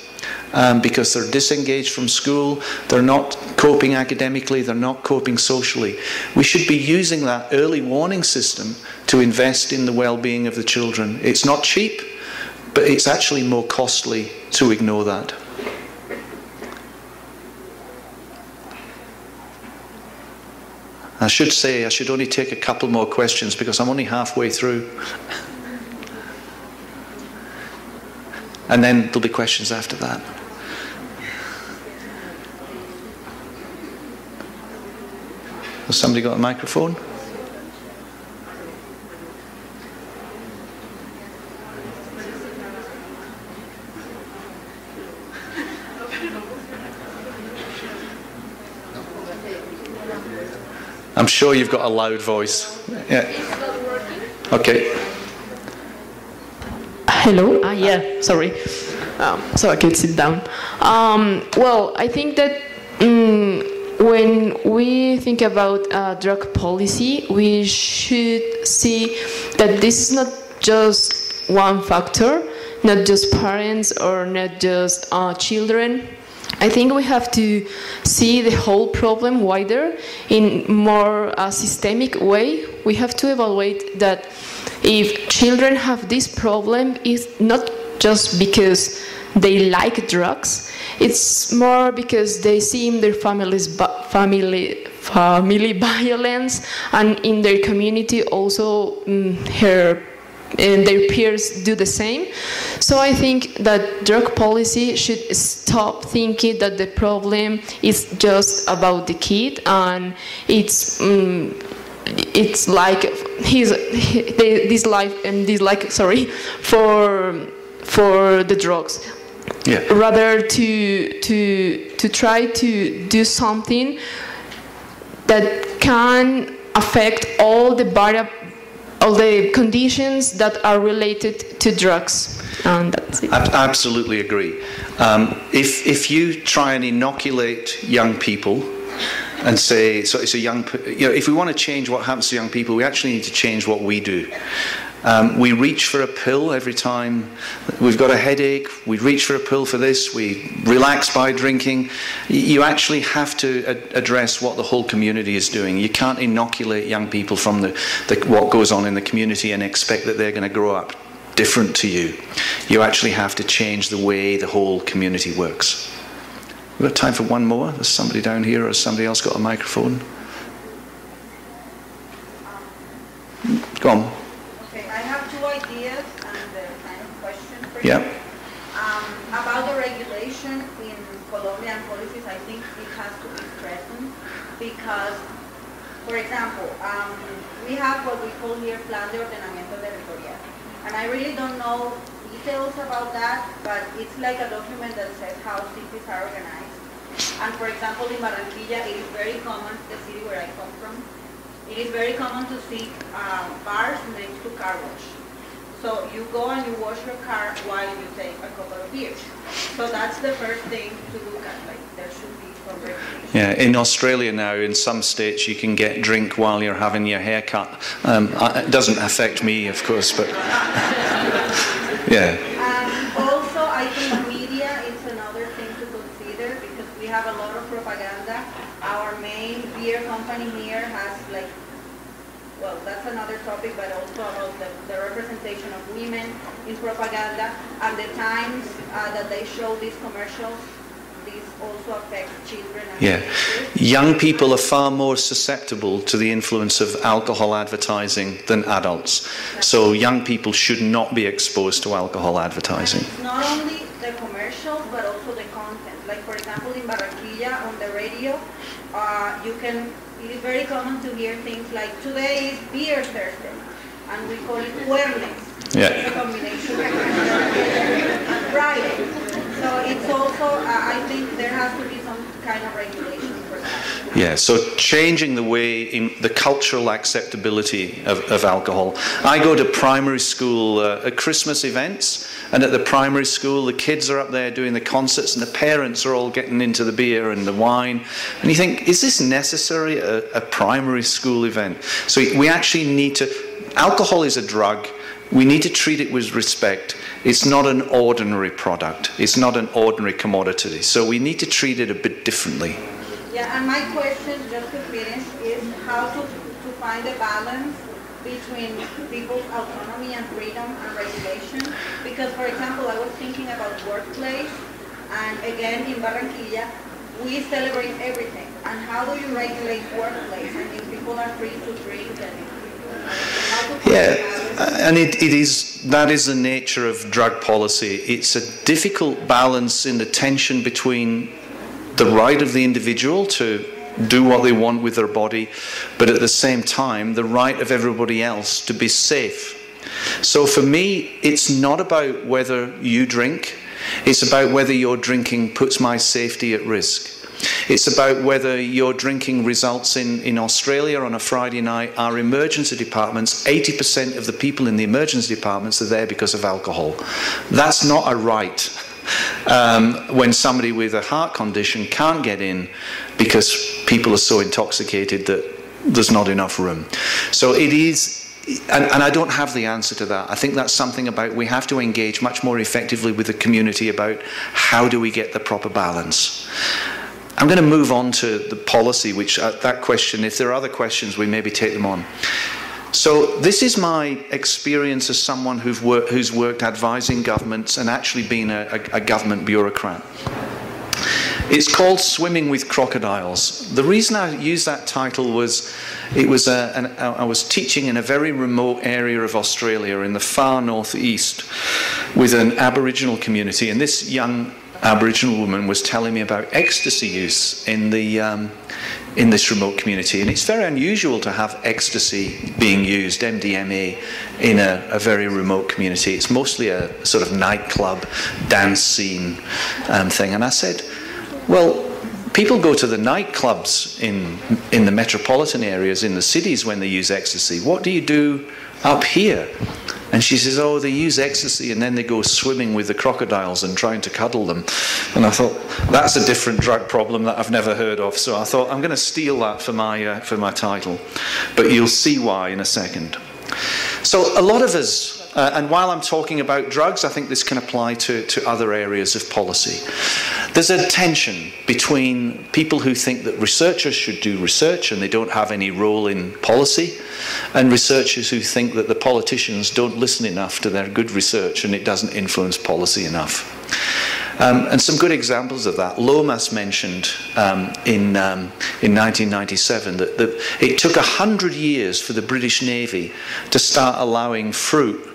Because they're disengaged from school, they're not coping academically, they're not coping socially. We should be using that early warning system to invest in the well-being of the children. It's not cheap, but it's actually more costly to ignore that. I should say I should only take a couple more questions because I'm only halfway through. And then there'll be questions after that. Has somebody got a microphone? I'm sure you've got a loud voice. Yeah. Okay. Hello? Yeah, sorry. So I can sit down. Well, I think that when we think about drug policy, we should see that this is not just one factor, not just parents or not just children. I think we have to see the whole problem wider in more systemic way. We have to evaluate that if children have this problem, it's not just because they like drugs, it's more because they see in their family violence, and in their community also and their peers do the same. So I think that drug policy should stop thinking that the problem is just about the kid and it's like this life and dislike, for the drugs. Yeah. Rather to try to do something that can affect all the conditions that are related to drugs. And that's it. I absolutely agree. If you try and inoculate young people and say, so it's a young, if we want to change what happens to young people, we actually need to change what we do. We reach for a pill every time we've got a headache. We reach for a pill for this. We relax by drinking. You actually have to address what the whole community is doing. You can't inoculate young people from what goes on in the community and expect that they're going to grow up different to you. You actually have to change the way the whole community works. We've got time for one more. There's somebody down here, or has somebody else got a microphone? Go on. I have two ideas and a kind of question for you. About the regulation in Colombian policies, I think it has to be strengthened because, for example, we have what we call here Plan de Ordenamiento Territorial. And I really don't know details about that, but it's like a document that says how cities are organized. And for example, in Barranquilla, it is very common, the city where I come from, it is very common to see bars next to car wash. So you go and you wash your car while you take a couple of beers. So that's the first thing to look at, like there should be some regulation. Yeah, in Australia now, in some states, you can get drink while you're having your hair cut. It doesn't affect me, of course, but yeah. Also, I think media is another thing to consider because we have a lot of propaganda. Our main beer company here has like, well, that's another topic, but also about the representation of women in propaganda and the times that they show these commercials. These also affect children. And young people are far more susceptible to the influence of alcohol advertising than adults. So young people should not be exposed to alcohol advertising. It's not only the commercials, but also the content. Like for example, in Barranquilla on the radio, it is very common to hear things like, today is beer Thursday, and we call it Jueves. Yeah. It's a combination of and Friday. So it's also, I think there has to be some kind of regulation for that. Yeah, so changing the way, in the cultural acceptability of alcohol. I go to primary school at Christmas events, and at the primary school the kids are up there doing the concerts and the parents are all getting into the beer and the wine. And you think, is this necessary, a primary school event? So we actually need to, alcohol is a drug. We need to treat it with respect. It's not an ordinary product. It's not an ordinary commodity. So we need to treat it a bit differently. Yeah, and my question, just to finish, is how to find a balance between people's autonomy and freedom and regulation. Because, for example, I was thinking about workplace, and again, in Barranquilla, we celebrate everything. And how do you regulate workplace? I mean, people are free to drink and and that is the nature of drug policy. It's a difficult balance in the tension between the right of the individual to do what they want with their body, but at the same time, the right of everybody else to be safe. So for me, it's not about whether you drink, it's about whether your drinking puts my safety at risk. It's about whether your drinking results in Australia on a Friday night, our emergency departments, 80% of the people in the emergency departments are there because of alcohol. That's not a right. When somebody with a heart condition can't get in because people are so intoxicated that there's not enough room. So it is, and I don't have the answer to that. I think that's something about, we have to engage much more effectively with the community about how do we get the proper balance. I'm going to move on to the policy, which that question, if there are other questions, we maybe take them on. So this is my experience as someone who's worked advising governments and actually been a government bureaucrat. It's called Swimming with Crocodiles. The reason I used that title was, I was teaching in a very remote area of Australia in the far northeast with an Aboriginal community, and this young Aboriginal woman was telling me about ecstasy use in this remote community, and it's very unusual to have ecstasy being used, MDMA, in a very remote community. It's mostly a sort of nightclub, dance scene thing. And I said, well, people go to the nightclubs in the metropolitan areas, in the cities, when they use ecstasy. What do you do up here? And she says, oh, they use ecstasy and then they go swimming with the crocodiles and trying to cuddle them. And I thought, that's a different drug problem that I've never heard of. So I thought, I'm going to steal that for my title. But you'll see why in a second. So a lot of us, and while I'm talking about drugs, I think this can apply to other areas of policy. There's a tension between people who think that researchers should do research and they don't have any role in policy, and researchers who think that the politicians don't listen enough to their good research and it doesn't influence policy enough. And some good examples of that. Lomas mentioned in 1997 that it took 100 years for the British Navy to start allowing fruit.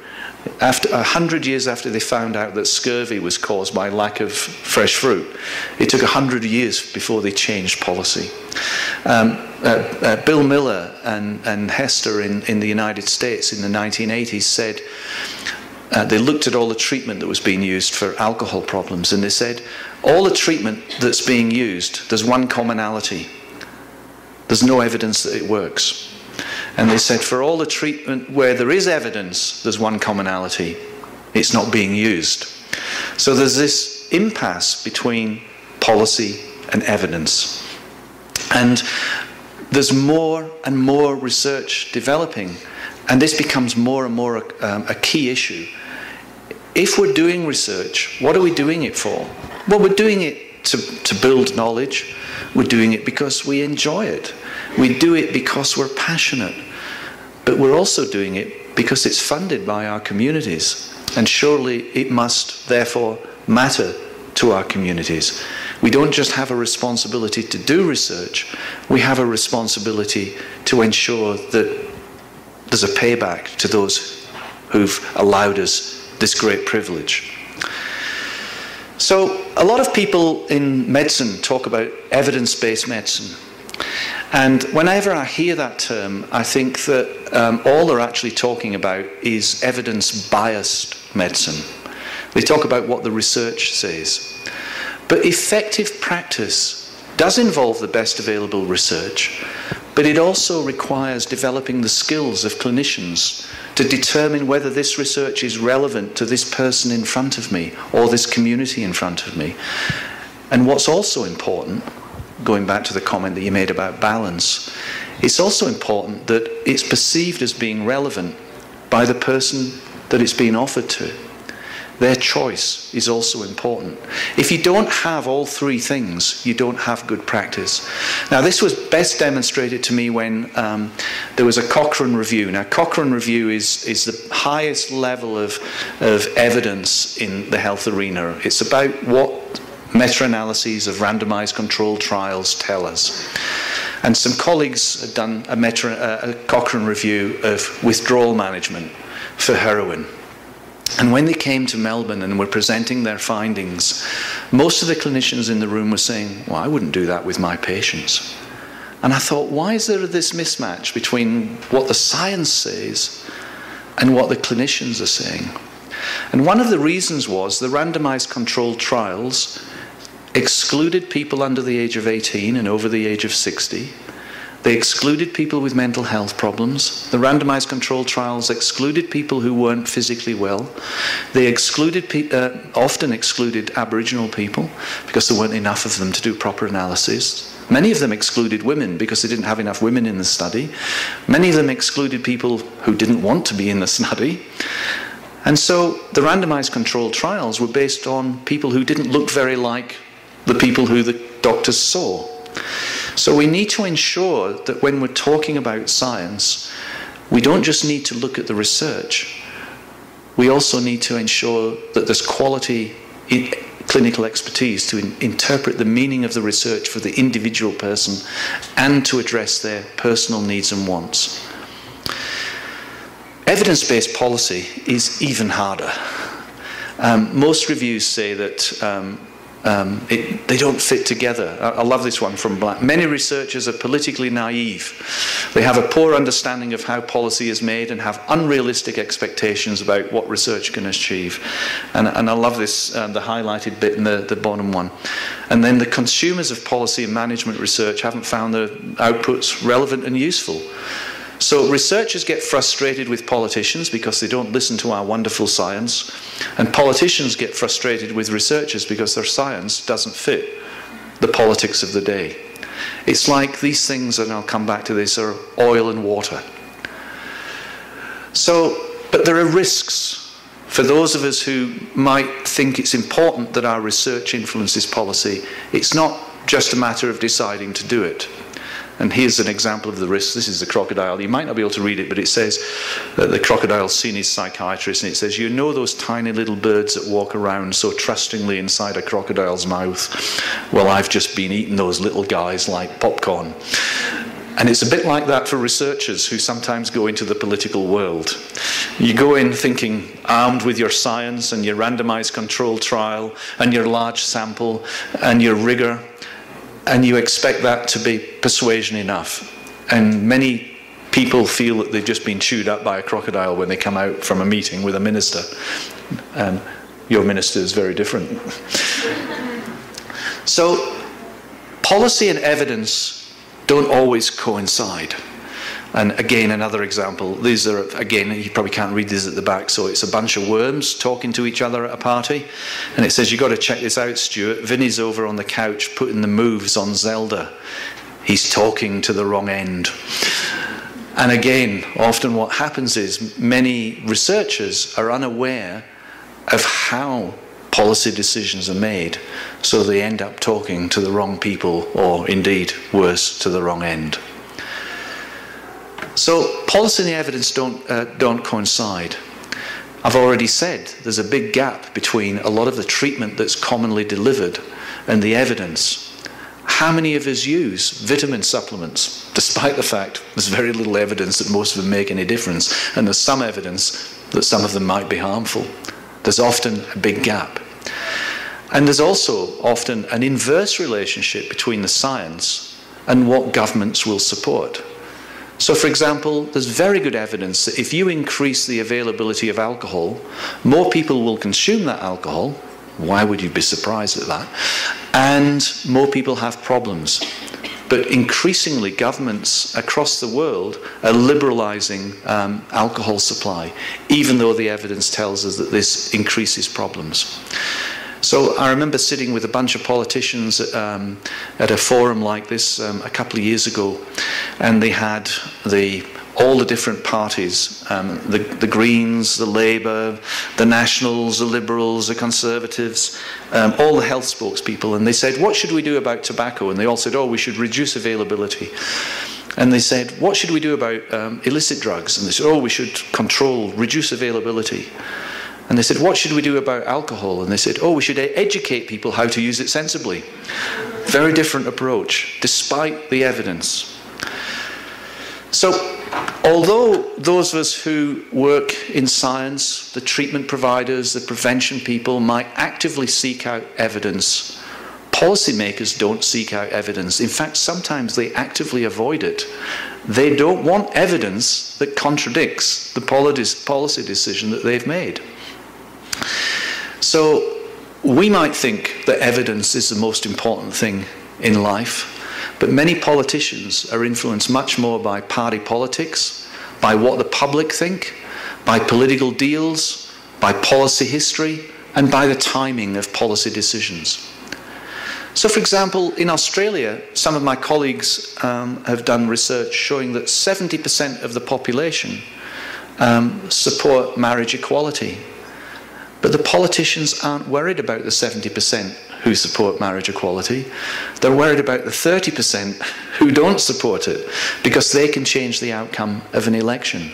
After 100 years after they found out that scurvy was caused by lack of fresh fruit, it took 100 years before they changed policy. Bill Miller and Hester in the United States in the 1980s said, they looked at all the treatment that was being used for alcohol problems, and they said, all the treatment that's being used, there's one commonality. There's no evidence that it works. And they said, for all the treatment where there is evidence, there's one commonality. It's not being used. So there's this impasse between policy and evidence. And there's more and more research developing, and this becomes more and more a key issue. If we're doing research, what are we doing it for? Well, we're doing it to build knowledge. We're doing it because we enjoy it. We do it because we're passionate. But we're also doing it because it's funded by our communities. And surely it must, therefore, matter to our communities. We don't just have a responsibility to do research. We have a responsibility to ensure that there's a payback to those who've allowed us this great privilege. So a lot of people in medicine talk about evidence-based medicine. And whenever I hear that term, I think that all they're actually talking about is evidence-biased medicine. They talk about what the research says. But effective practice does involve the best available research, but it also requires developing the skills of clinicians to determine whether this research is relevant to this person in front of me or this community in front of me. And what's also important, going back to the comment that you made about balance, it's also important that it's perceived as being relevant by the person that it's being offered to. Their choice is also important. If you don't have all three things, you don't have good practice. Now, this was best demonstrated to me when there was a Cochrane review. Now, Cochrane review is the highest level of evidence in the health arena. It's about what meta-analyses of randomized controlled trials tell us. And some colleagues had done a Cochrane review of withdrawal management for heroin. And when they came to Melbourne and were presenting their findings, most of the clinicians in the room were saying, well, I wouldn't do that with my patients. And I thought, why is there this mismatch between what the science says and what the clinicians are saying? And one of the reasons was the randomized controlled trials excluded people under the age of 18 and over the age of 60. They excluded people with mental health problems. The randomized controlled trials excluded people who weren't physically well. They often excluded Aboriginal people because there weren't enough of them to do proper analysis. Many of them excluded women because they didn't have enough women in the study. Many of them excluded people who didn't want to be in the study. And so the randomized controlled trials were based on people who didn't look very like the people who the doctors saw. So we need to ensure that when we're talking about science, we don't just need to look at the research. We also need to ensure that there's quality in clinical expertise to interpret the meaning of the research for the individual person and to address their personal needs and wants. Evidence-based policy is even harder. Most reviews say that they don't fit together. I love this one from Black. Many researchers are politically naive. They have a poor understanding of how policy is made and have unrealistic expectations about what research can achieve. And I love this, the highlighted bit in the bottom one. And then the consumers of policy and management research haven't found the outputs relevant and useful. So researchers get frustrated with politicians because they don't listen to our wonderful science, and politicians get frustrated with researchers because their science doesn't fit the politics of the day. It's like these things, and I'll come back to this, are oil and water. So, but there are risks for those of us who might think it's important that our research influences policy. It's not just a matter of deciding to do it. And here's an example of the risks. This is the crocodile. You might not be able to read it, but it says that the crocodile's seen his psychiatrist, and it says, you know those tiny little birds that walk around so trustingly inside a crocodile's mouth? Well, I've just been eating those little guys like popcorn. And it's a bit like that for researchers who sometimes go into the political world. You go in thinking, armed with your science and your randomized control trial and your large sample and your rigor, and you expect that to be persuasion enough. And many people feel that they've just been chewed up by a crocodile when they come out from a meeting with a minister. And your minister is very different. So policy and evidence don't always coincide. And again, another example, these are, again, you probably can't read these at the back, so it's a bunch of worms talking to each other at a party. And it says, you've got to check this out, Stuart. Vinny's over on the couch putting the moves on Zelda. He's talking to the wrong end. And again, often what happens is many researchers are unaware of how policy decisions are made, so they end up talking to the wrong people, or indeed, worse, to the wrong end. So policy and the evidence don't coincide. I've already said there's a big gap between a lot of the treatment that's commonly delivered and the evidence. How many of us use vitamin supplements, despite the fact there's very little evidence that most of them make any difference, and there's some evidence that some of them might be harmful? There's often a big gap. And there's also often an inverse relationship between the science and what governments will support. So, for example, there's very good evidence that if you increase the availability of alcohol, more people will consume that alcohol. Why would you be surprised at that? And more people have problems. But increasingly, governments across the world are liberalizing alcohol supply, even though the evidence tells us that this increases problems. So I remember sitting with a bunch of politicians at a forum like this a couple of years ago, and they had all the different parties, the Greens, the Labour, the Nationals, the Liberals, the Conservatives, all the health spokespeople, and they said, what should we do about tobacco? And they all said, oh, we should reduce availability. And they said, what should we do about illicit drugs? And they said, oh, we should reduce availability. And they said, what should we do about alcohol? And they said, oh, we should educate people how to use it sensibly. Very different approach, despite the evidence. So, although those of us who work in science, the treatment providers, the prevention people, might actively seek out evidence, policymakers don't seek out evidence. In fact, sometimes they actively avoid it. They don't want evidence that contradicts the policy decision that they've made. So we might think that evidence is the most important thing in life, but many politicians are influenced much more by party politics, by what the public think, by political deals, by policy history, and by the timing of policy decisions. So, for example, in Australia, some of my colleagues have done research showing that 70% of the population support marriage equality. But the politicians aren't worried about the 70% who support marriage equality. They're worried about the 30% who don't support it, because they can change the outcome of an election.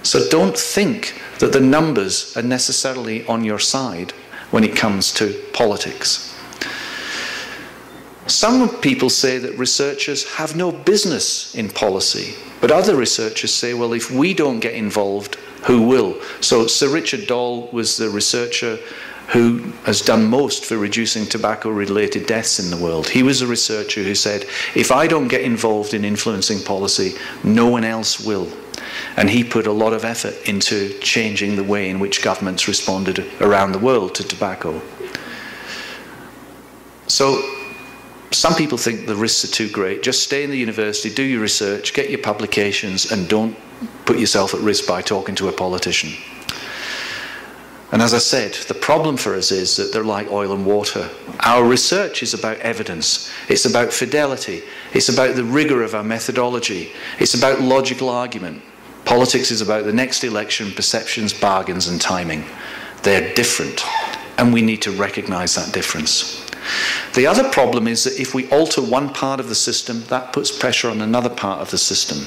So don't think that the numbers are necessarily on your side when it comes to politics. Some people say that researchers have no business in policy, but other researchers say, well, if we don't get involved, who will? So Sir Richard Doll was the researcher who has done most for reducing tobacco-related deaths in the world. He was a researcher who said, if I don't get involved in influencing policy, no one else will. And he put a lot of effort into changing the way in which governments responded around the world to tobacco. So some people think the risks are too great. Just stay in the university, do your research, get your publications, and don't put yourself at risk by talking to a politician. And as I said, the problem for us is that they're like oil and water. Our research is about evidence. It's about fidelity. It's about the rigor of our methodology. It's about logical argument. Politics is about the next election, perceptions, bargains, and timing. They're different, and we need to recognize that difference. The other problem is that if we alter one part of the system, that puts pressure on another part of the system.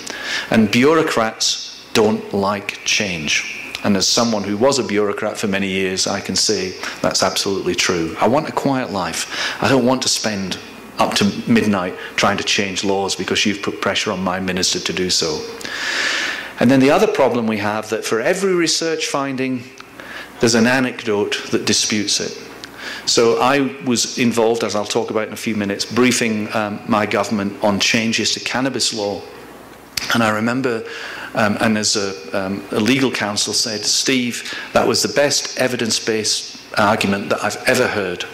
And bureaucrats don't like change. And as someone who was a bureaucrat for many years, I can say that's absolutely true. I want a quiet life. I don't want to spend up to midnight trying to change laws because you've put pressure on my minister to do so. And then the other problem we have, that for every research finding, there's an anecdote that disputes it. So I was involved, as I'll talk about in a few minutes, briefing my government on changes to cannabis law. And I remember, and as a legal counsel said, Steve, that was the best evidence-based argument that I've ever heard.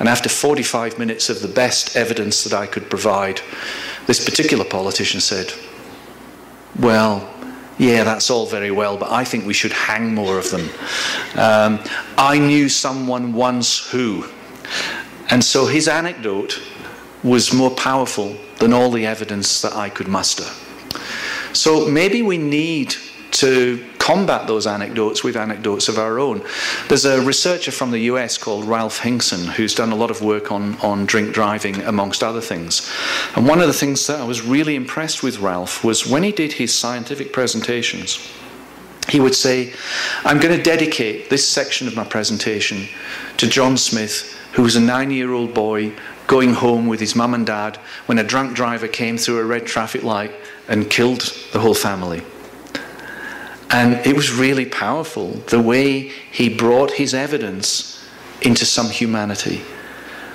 And after 45 minutes of the best evidence that I could provide, this particular politician said, well, yeah, that's all very well, but I think we should hang more of them. I knew someone once who. And so his anecdote was more powerful than all the evidence that I could muster. So maybe we need to combat those anecdotes with anecdotes of our own. There's a researcher from the US called Ralph Hinkson who's done a lot of work on drink driving, amongst other things. And one of the things that I was really impressed with Ralph was when he did his scientific presentations, he would say, I'm going to dedicate this section of my presentation to John Smith, who was a 9-year-old boy going home with his mum and dad when a drunk driver came through a red traffic light and killed the whole family. And it was really powerful, the way he brought his evidence into some humanity.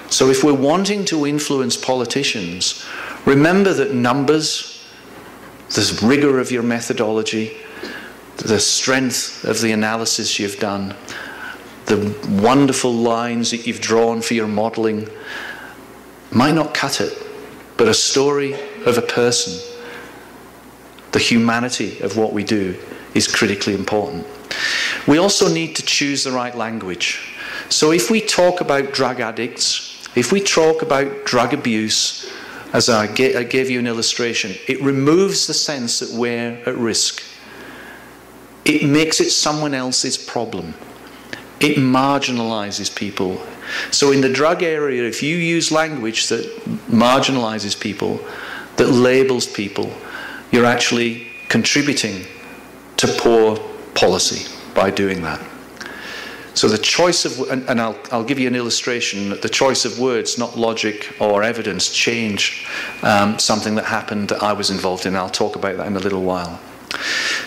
So if we're wanting to influence politicians, remember that numbers, the rigor of your methodology, the strength of the analysis you've done, the wonderful lines that you've drawn for your modeling might not cut it, but a story of a person, the humanity of what we do, is critically important. We also need to choose the right language. So if we talk about drug addicts, if we talk about drug abuse, as I gave you an illustration, it removes the sense that we're at risk. It makes it someone else's problem. It marginalizes people. So in the drug area, if you use language that marginalizes people, that labels people, you're actually contributing to poor policy by doing that. So the choice of, and I'll give you an illustration, the choice of words, not logic or evidence, change something that happened that I was involved in. I'll talk about that in a little while.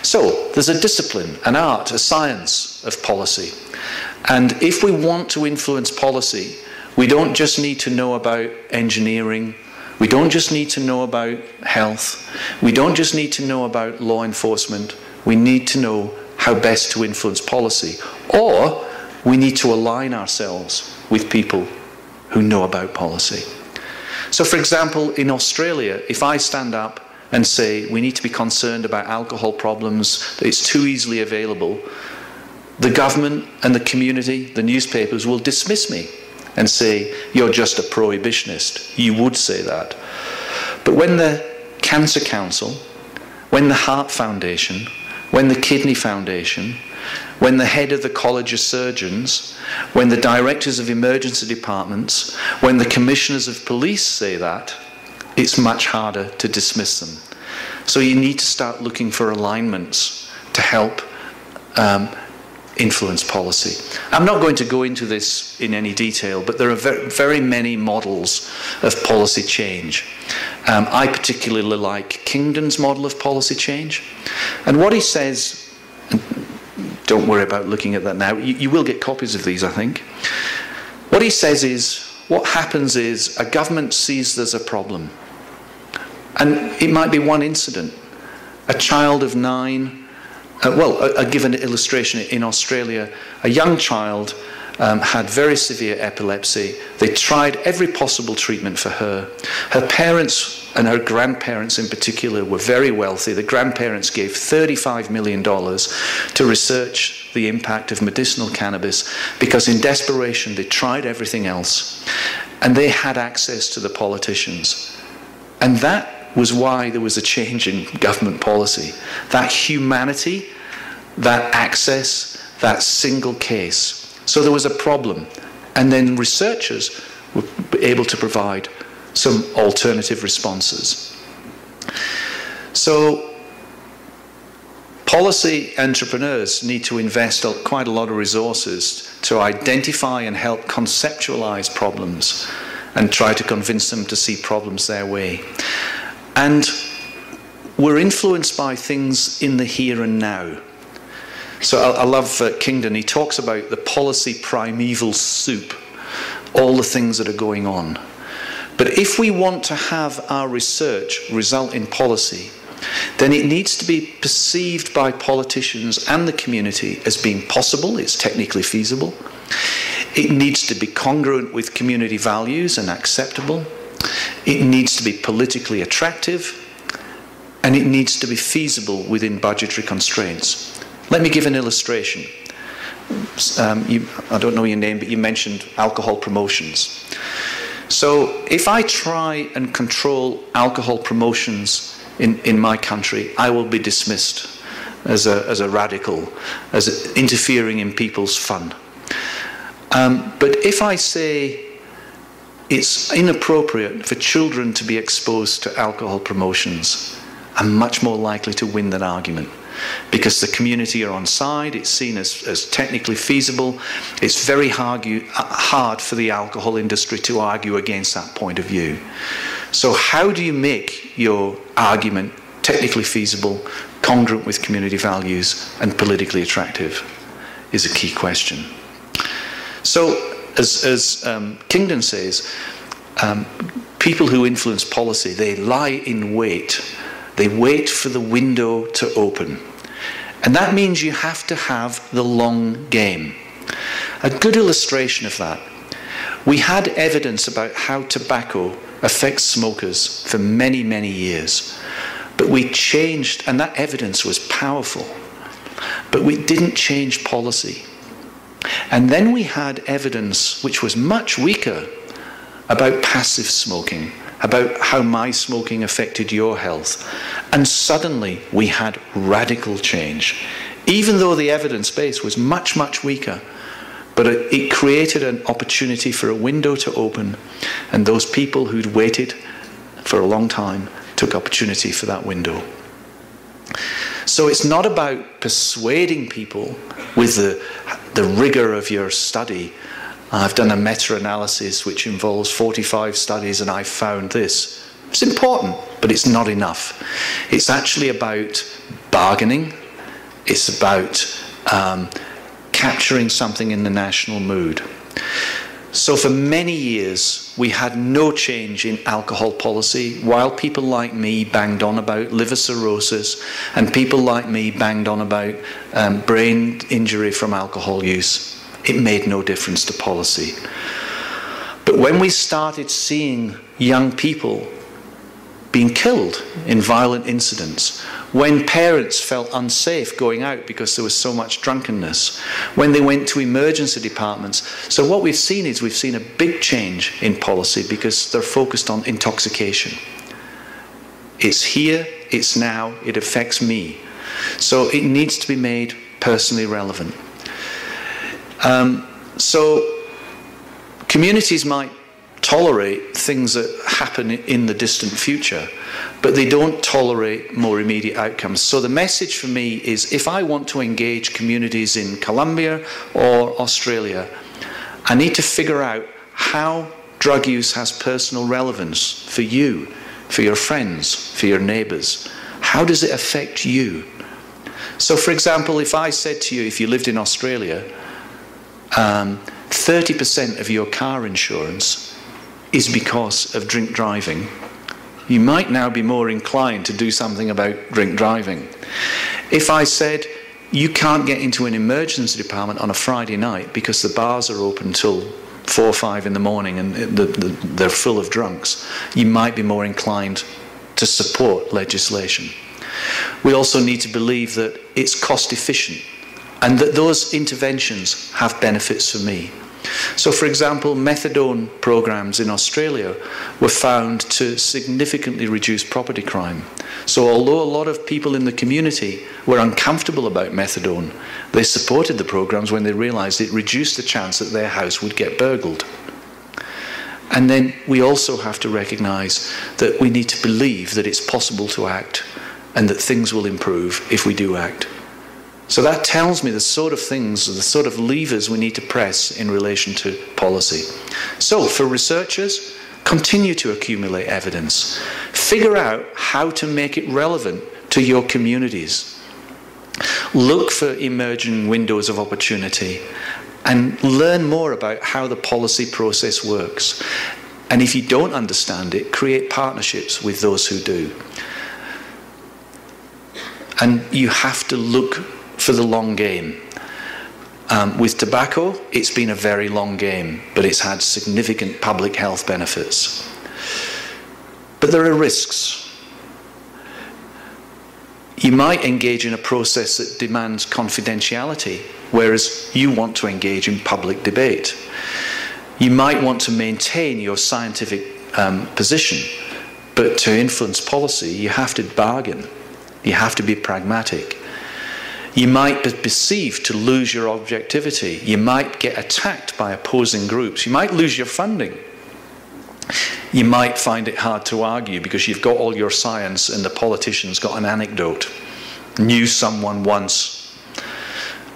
So there's a discipline, an art, a science of policy. And if we want to influence policy, we don't just need to know about engineering. We don't just need to know about health. We don't just need to know about law enforcement. We need to know how best to influence policy. Or we need to align ourselves with people who know about policy. So for example, in Australia, if I stand up and say we need to be concerned about alcohol problems, that it's too easily available, the government and the community, the newspapers, will dismiss me and say, you're just a prohibitionist. You would say that. But when the Cancer Council, when the Heart Foundation, when the Kidney Foundation, when the head of the College of Surgeons, when the directors of emergency departments, when the commissioners of police say that, it's much harder to dismiss them. So you need to start looking for alignments to help influence policy. I'm not going to go into this in any detail, but there are very many models of policy change. I particularly like Kingdon's model of policy change. And what he says, don't worry about looking at that now. You will get copies of these, I think. What he says is, what happens is a government sees there's a problem. And it might be one incident. A child of 9, I'll give an illustration. In Australia, a young child had very severe epilepsy. They tried every possible treatment for her. Her parents and her grandparents in particular were very wealthy. The grandparents gave $35 million to research the impact of medicinal cannabis because in desperation they tried everything else. And they had access to the politicians. And that was why there was a change in government policy. That humanity, that access, that single case. So there was a problem, and then researchers were able to provide some alternative responses. So policy entrepreneurs need to invest quite a lot of resources to identify and help conceptualize problems and try to convince them to see problems their way. And we're influenced by things in the here and now. So I love Kingdon. He talks about the policy primeval soup, all the things that are going on. But if we want to have our research result in policy, then it needs to be perceived by politicians and the community as being possible, it's technically feasible. It needs to be congruent with community values and acceptable. It needs to be politically attractive. And it needs to be feasible within budgetary constraints. Let me give an illustration. I don't know your name, but you mentioned alcohol promotions. So if I try and control alcohol promotions in my country, I will be dismissed as a radical, as interfering in people's fun. But if I say it's inappropriate for children to be exposed to alcohol promotions, I'm much more likely to win that argument. Because the community are on side, it's seen as technically feasible. It's very hard for the alcohol industry to argue against that point of view. So how do you make your argument technically feasible, congruent with community values, and politically attractive is a key question. So as Kingdon says, people who influence policy, they lie in wait. They wait for the window to open. And that means you have to have the long game. A good illustration of that, we had evidence about how tobacco affects smokers for many, many years. But we changed, and that evidence was powerful. But we didn't change policy. And then we had evidence which was much weaker about passive smoking, about how my smoking affected your health. And suddenly we had radical change. Even though the evidence base was much, much weaker, but it created an opportunity for a window to open, and those people who'd waited for a long time took opportunity for that window. So it's not about persuading people with the rigor of your study. I've done a meta-analysis which involves 45 studies and I found this. It's important, but it's not enough. It's actually about bargaining. It's about capturing something in the national mood. So for many years, we had no change in alcohol policy, while people like me banged on about liver cirrhosis, and people like me banged on about brain injury from alcohol use. It made no difference to policy. But when we started seeing young people being killed in violent incidents, when parents felt unsafe going out because there was so much drunkenness, when they went to emergency departments. So what we've seen is we've seen a big change in policy because they're focused on intoxication. It's here, it's now, it affects me. So it needs to be made personally relevant. So communities might tolerate things that happen in the distant future, but they don't tolerate more immediate outcomes. So the message for me is, if I want to engage communities in Colombia or Australia, I need to figure out how drug use has personal relevance for you, for your friends, for your neighbours. How does it affect you? So for example, if I said to you, if you lived in Australia, 30% of your car insurance is because of drink driving, you might now be more inclined to do something about drink driving. If I said, you can't get into an emergency department on a Friday night because the bars are open till 4 or 5 in the morning and they're full of drunks, you might be more inclined to support legislation. We also need to believe that it's cost efficient and that those interventions have benefits for me. So for example, methadone programs in Australia were found to significantly reduce property crime. So although a lot of people in the community were uncomfortable about methadone, they supported the programs when they realized it reduced the chance that their house would get burgled. And then we also have to recognize that we need to believe that it's possible to act and that things will improve if we do act. So that tells me the sort of things, the sort of levers we need to press in relation to policy. So for researchers, continue to accumulate evidence. Figure out how to make it relevant to your communities. Look for emerging windows of opportunity and learn more about how the policy process works. And if you don't understand it, create partnerships with those who do. And you have to look for the long game. With tobacco, it's been a very long game, but it's had significant public health benefits. But there are risks. You might engage in a process that demands confidentiality, whereas you want to engage in public debate. You might want to maintain your scientific position, but to influence policy, you have to bargain. You have to be pragmatic. You might be perceived to lose your objectivity. You might get attacked by opposing groups. You might lose your funding. You might find it hard to argue because you've got all your science and the politician's got an anecdote. Knew someone once.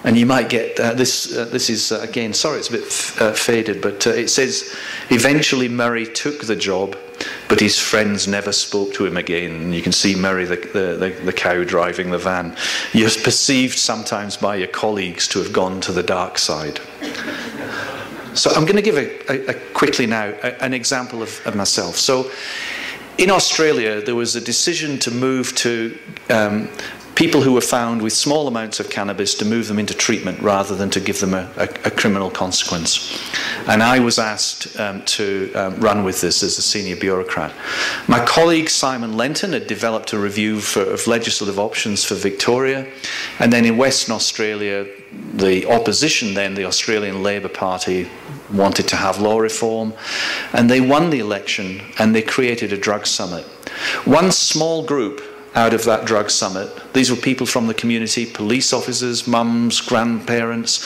And you might get, this is, again, sorry it's a bit faded, but it says, eventually Murray took the job, but his friends never spoke to him again. And you can see Murray, the cow driving the van. You're perceived sometimes by your colleagues to have gone to the dark side. So I'm going to give quickly now an example of myself. So in Australia, there was a decision to move to people who were found with small amounts of cannabis, to move them into treatment rather than to give them a criminal consequence. And I was asked to run with this as a senior bureaucrat. My colleague Simon Lenton had developed a review of legislative options for Victoria, and then in Western Australia, the opposition then, the Australian Labor Party, wanted to have law reform, and they won the election and they created a drug summit. One small group out of that drug summit, these were people from the community, police officers, mums, grandparents,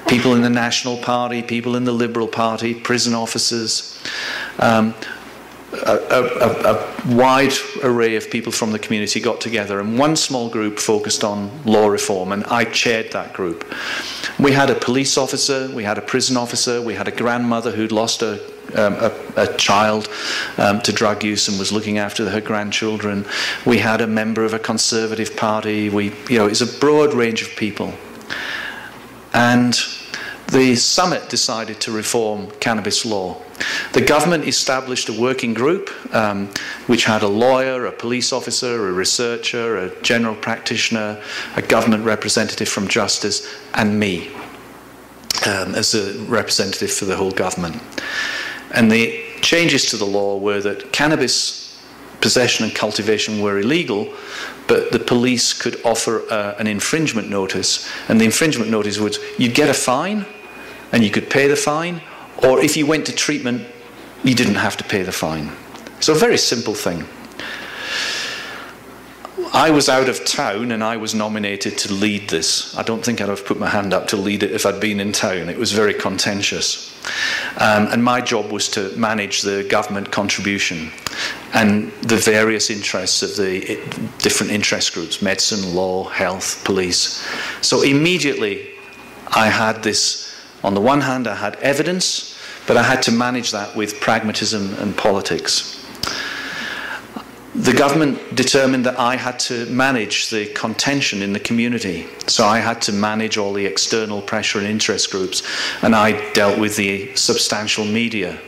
people in the National Party, people in the Liberal Party, prison officers, a wide array of people from the community got together, and one small group focused on law reform, and I chaired that group. We had a police officer, we had a prison officer, we had a grandmother who'd lost a child to drug use and was looking after her grandchildren. We had a member of a Conservative party. It's a broad range of people. And the summit decided to reform cannabis law. The government established a working group which had a lawyer, a police officer, a researcher, a general practitioner, a government representative from Justice, and me as a representative for the whole government. And the changes to the law were that cannabis possession and cultivation were illegal, but the police could offer an infringement notice. And the infringement notice was you'd get a fine, and you could pay the fine, or if you went to treatment, you didn't have to pay the fine. So a very simple thing. I was out of town and I was nominated to lead this. I don't think I'd have put my hand up to lead it if I'd been in town. It was very contentious. And my job was to manage the government contribution and the various interests of the different interest groups, medicine, law, health, police. So immediately I had this, on the one hand I had evidence, but I had to manage that with pragmatism and politics. the government determined that I had to manage the contention in the community. So I had to manage all the external pressure and interest groups, and I dealt with the substantial media.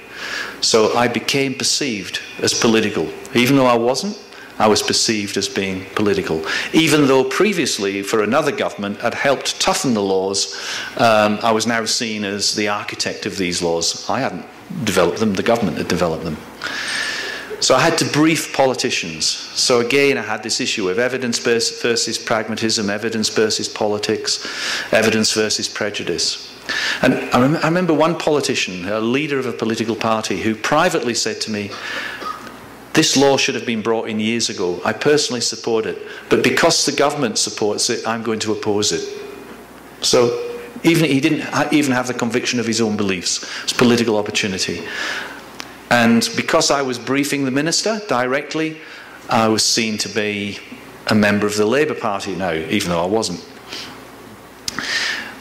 So I became perceived as political. Even though I wasn't, I was perceived as being political. Even though previously, for another government, I'd helped toughen the laws, I was now seen as the architect of these laws. I hadn't developed them, the government had developed them. So I had to brief politicians. So again, I had this issue of evidence versus pragmatism, evidence versus politics, evidence versus prejudice. And I remember one politician, a leader of a political party, who privately said to me, "This law should have been brought in years ago. I personally support it, but because the government supports it, I'm going to oppose it." So he didn't even have the conviction of his own beliefs. It's political opportunity. And because I was briefing the minister directly, I was seen to be a member of the Labour Party now, even though I wasn't.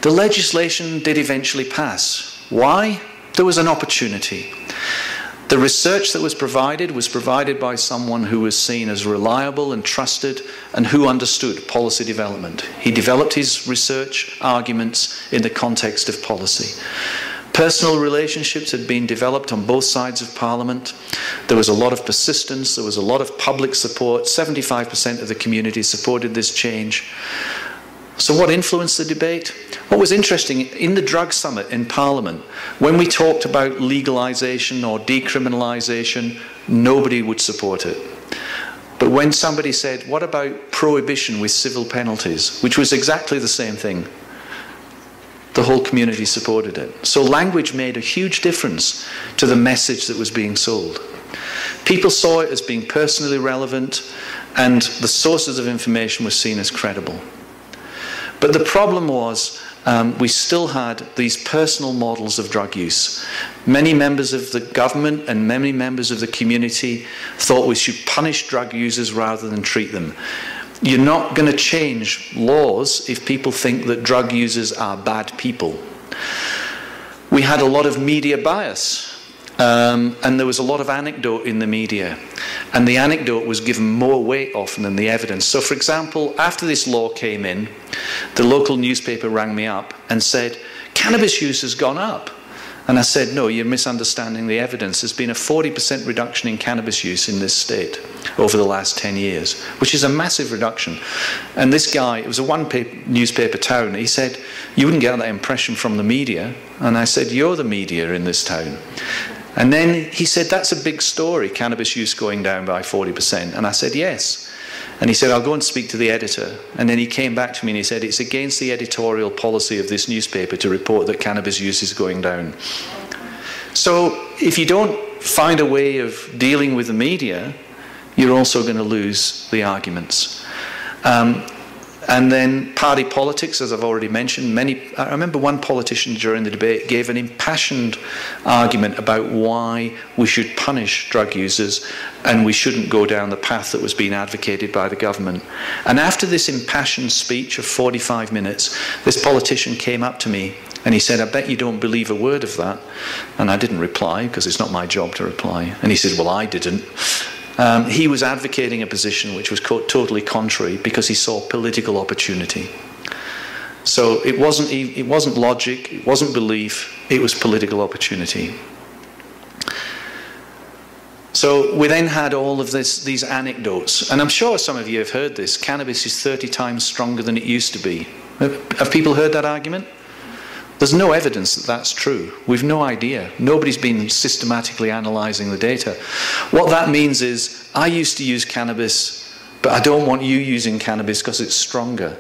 The legislation did eventually pass. Why? There was an opportunity. The research that was provided by someone who was seen as reliable and trusted and who understood policy development. He developed his research arguments in the context of policy. Personal relationships had been developed on both sides of Parliament. There was a lot of persistence, there was a lot of public support. 75% of the community supported this change. So what influenced the debate? What was interesting, in the drug summit in Parliament, when we talked about legalisation or decriminalisation, nobody would support it. But when somebody said, what about prohibition with civil penalties, which was exactly the same thing, the whole community supported it. So language made a huge difference to the message that was being sold. People saw it as being personally relevant, and the sources of information were seen as credible. But the problem was, we still had these personal models of drug use. Many members of the government and many members of the community thought we should punish drug users rather than treat them. You're not going to change laws if people think that drug users are bad people. We had a lot of media bias, and there was a lot of anecdote in the media, and the anecdote was given more weight often than the evidence. So for example, after this law came in, the local newspaper rang me up and said, "Cannabis use has gone up." And I said, "No, you're misunderstanding the evidence. There's been a 40% reduction in cannabis use in this state over the last 10 years, which is a massive reduction." And this guy, it was a one-newspaper town, he said, "You wouldn't get that impression from the media." And I said, "You're the media in this town." And then he said, "That's a big story, cannabis use going down by 40%. And I said, "Yes." And he said, "I'll go and speak to the editor." And then he came back to me and he said, "It's against the editorial policy of this newspaper to report that cannabis use is going down." So if you don't find a way of dealing with the media, you're also going to lose the arguments. And then party politics, as I've already mentioned. I remember one politician during the debate gave an impassioned argument about why we should punish drug users and we shouldn't go down the path that was being advocated by the government. And after this impassioned speech of 45 minutes, this politician came up to me and he said, "I bet you don't believe a word of that." And I didn't reply because it's not my job to reply. And he said, "Well, I didn't." He was advocating a position which was totally contrary because he saw political opportunity. So it wasn't logic, it wasn't belief, it was political opportunity. So we then had all of these anecdotes, and I'm sure some of you have heard this. Cannabis is 30 times stronger than it used to be. Have people heard that argument? There's no evidence that that's true. We've no idea. Nobody's been systematically analysing the data. What that means is, I used to use cannabis, but I don't want you using cannabis because it's stronger.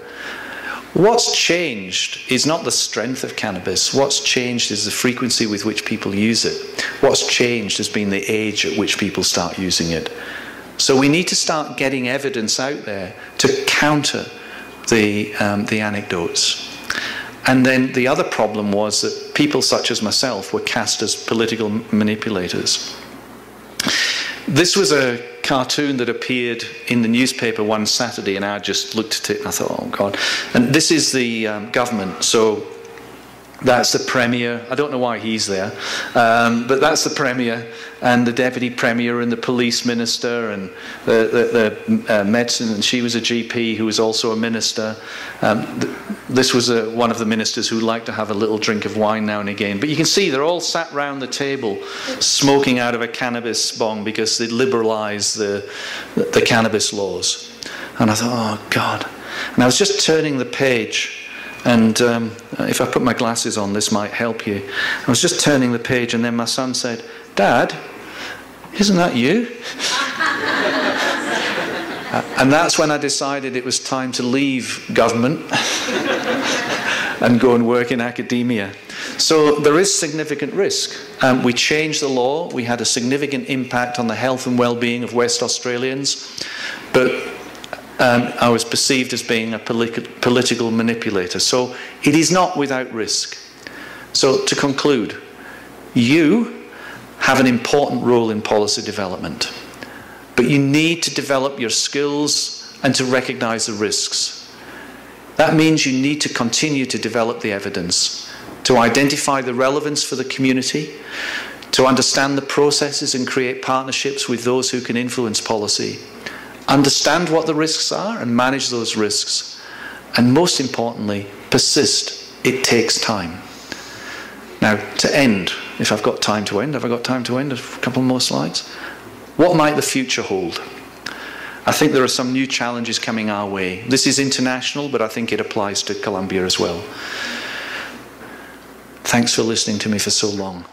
What's changed is not the strength of cannabis. What's changed is the frequency with which people use it. What's changed has been the age at which people start using it. So we need to start getting evidence out there to counter the anecdotes. And then the other problem was that people such as myself were cast as political manipulators. This was a cartoon that appeared in the newspaper one Saturday, and I just looked at it and I thought, oh God. And this is the government. So That's the Premier. I don't know why he's there, but that's the Premier and the Deputy Premier and the Police Minister and the medicine, and she was a GP who was also a minister. This was one of the ministers who liked to have a little drink of wine now and again. But you can see they're all sat round the table smoking out of a cannabis bong because they liberalised the cannabis laws. And I thought, oh God. And I was just turning the page. And if I put my glasses on, this might help you. I was just turning the page, and then my son said, Dad, isn't that you? And that's when I decided it was time to leave government and go and work in academia. So there is significant risk. We changed the law. We had a significant impact on the health and well-being of West Australians. But I was perceived as being a political manipulator. So it is not without risk. So to conclude, you have an important role in policy development, but you need to develop your skills and to recognise the risks. That means you need to continue to develop the evidence, to identify the relevance for the community, to understand the processes and create partnerships with those who can influence policy, understand what the risks are and manage those risks, and most importantly, persist. It takes time. Now, to end, if I've got time to end, have I got time to end? A couple more slides. What might the future hold? I think there are some new challenges coming our way. This is international, but I think it applies to Colombia as well. Thanks for listening to me for so long.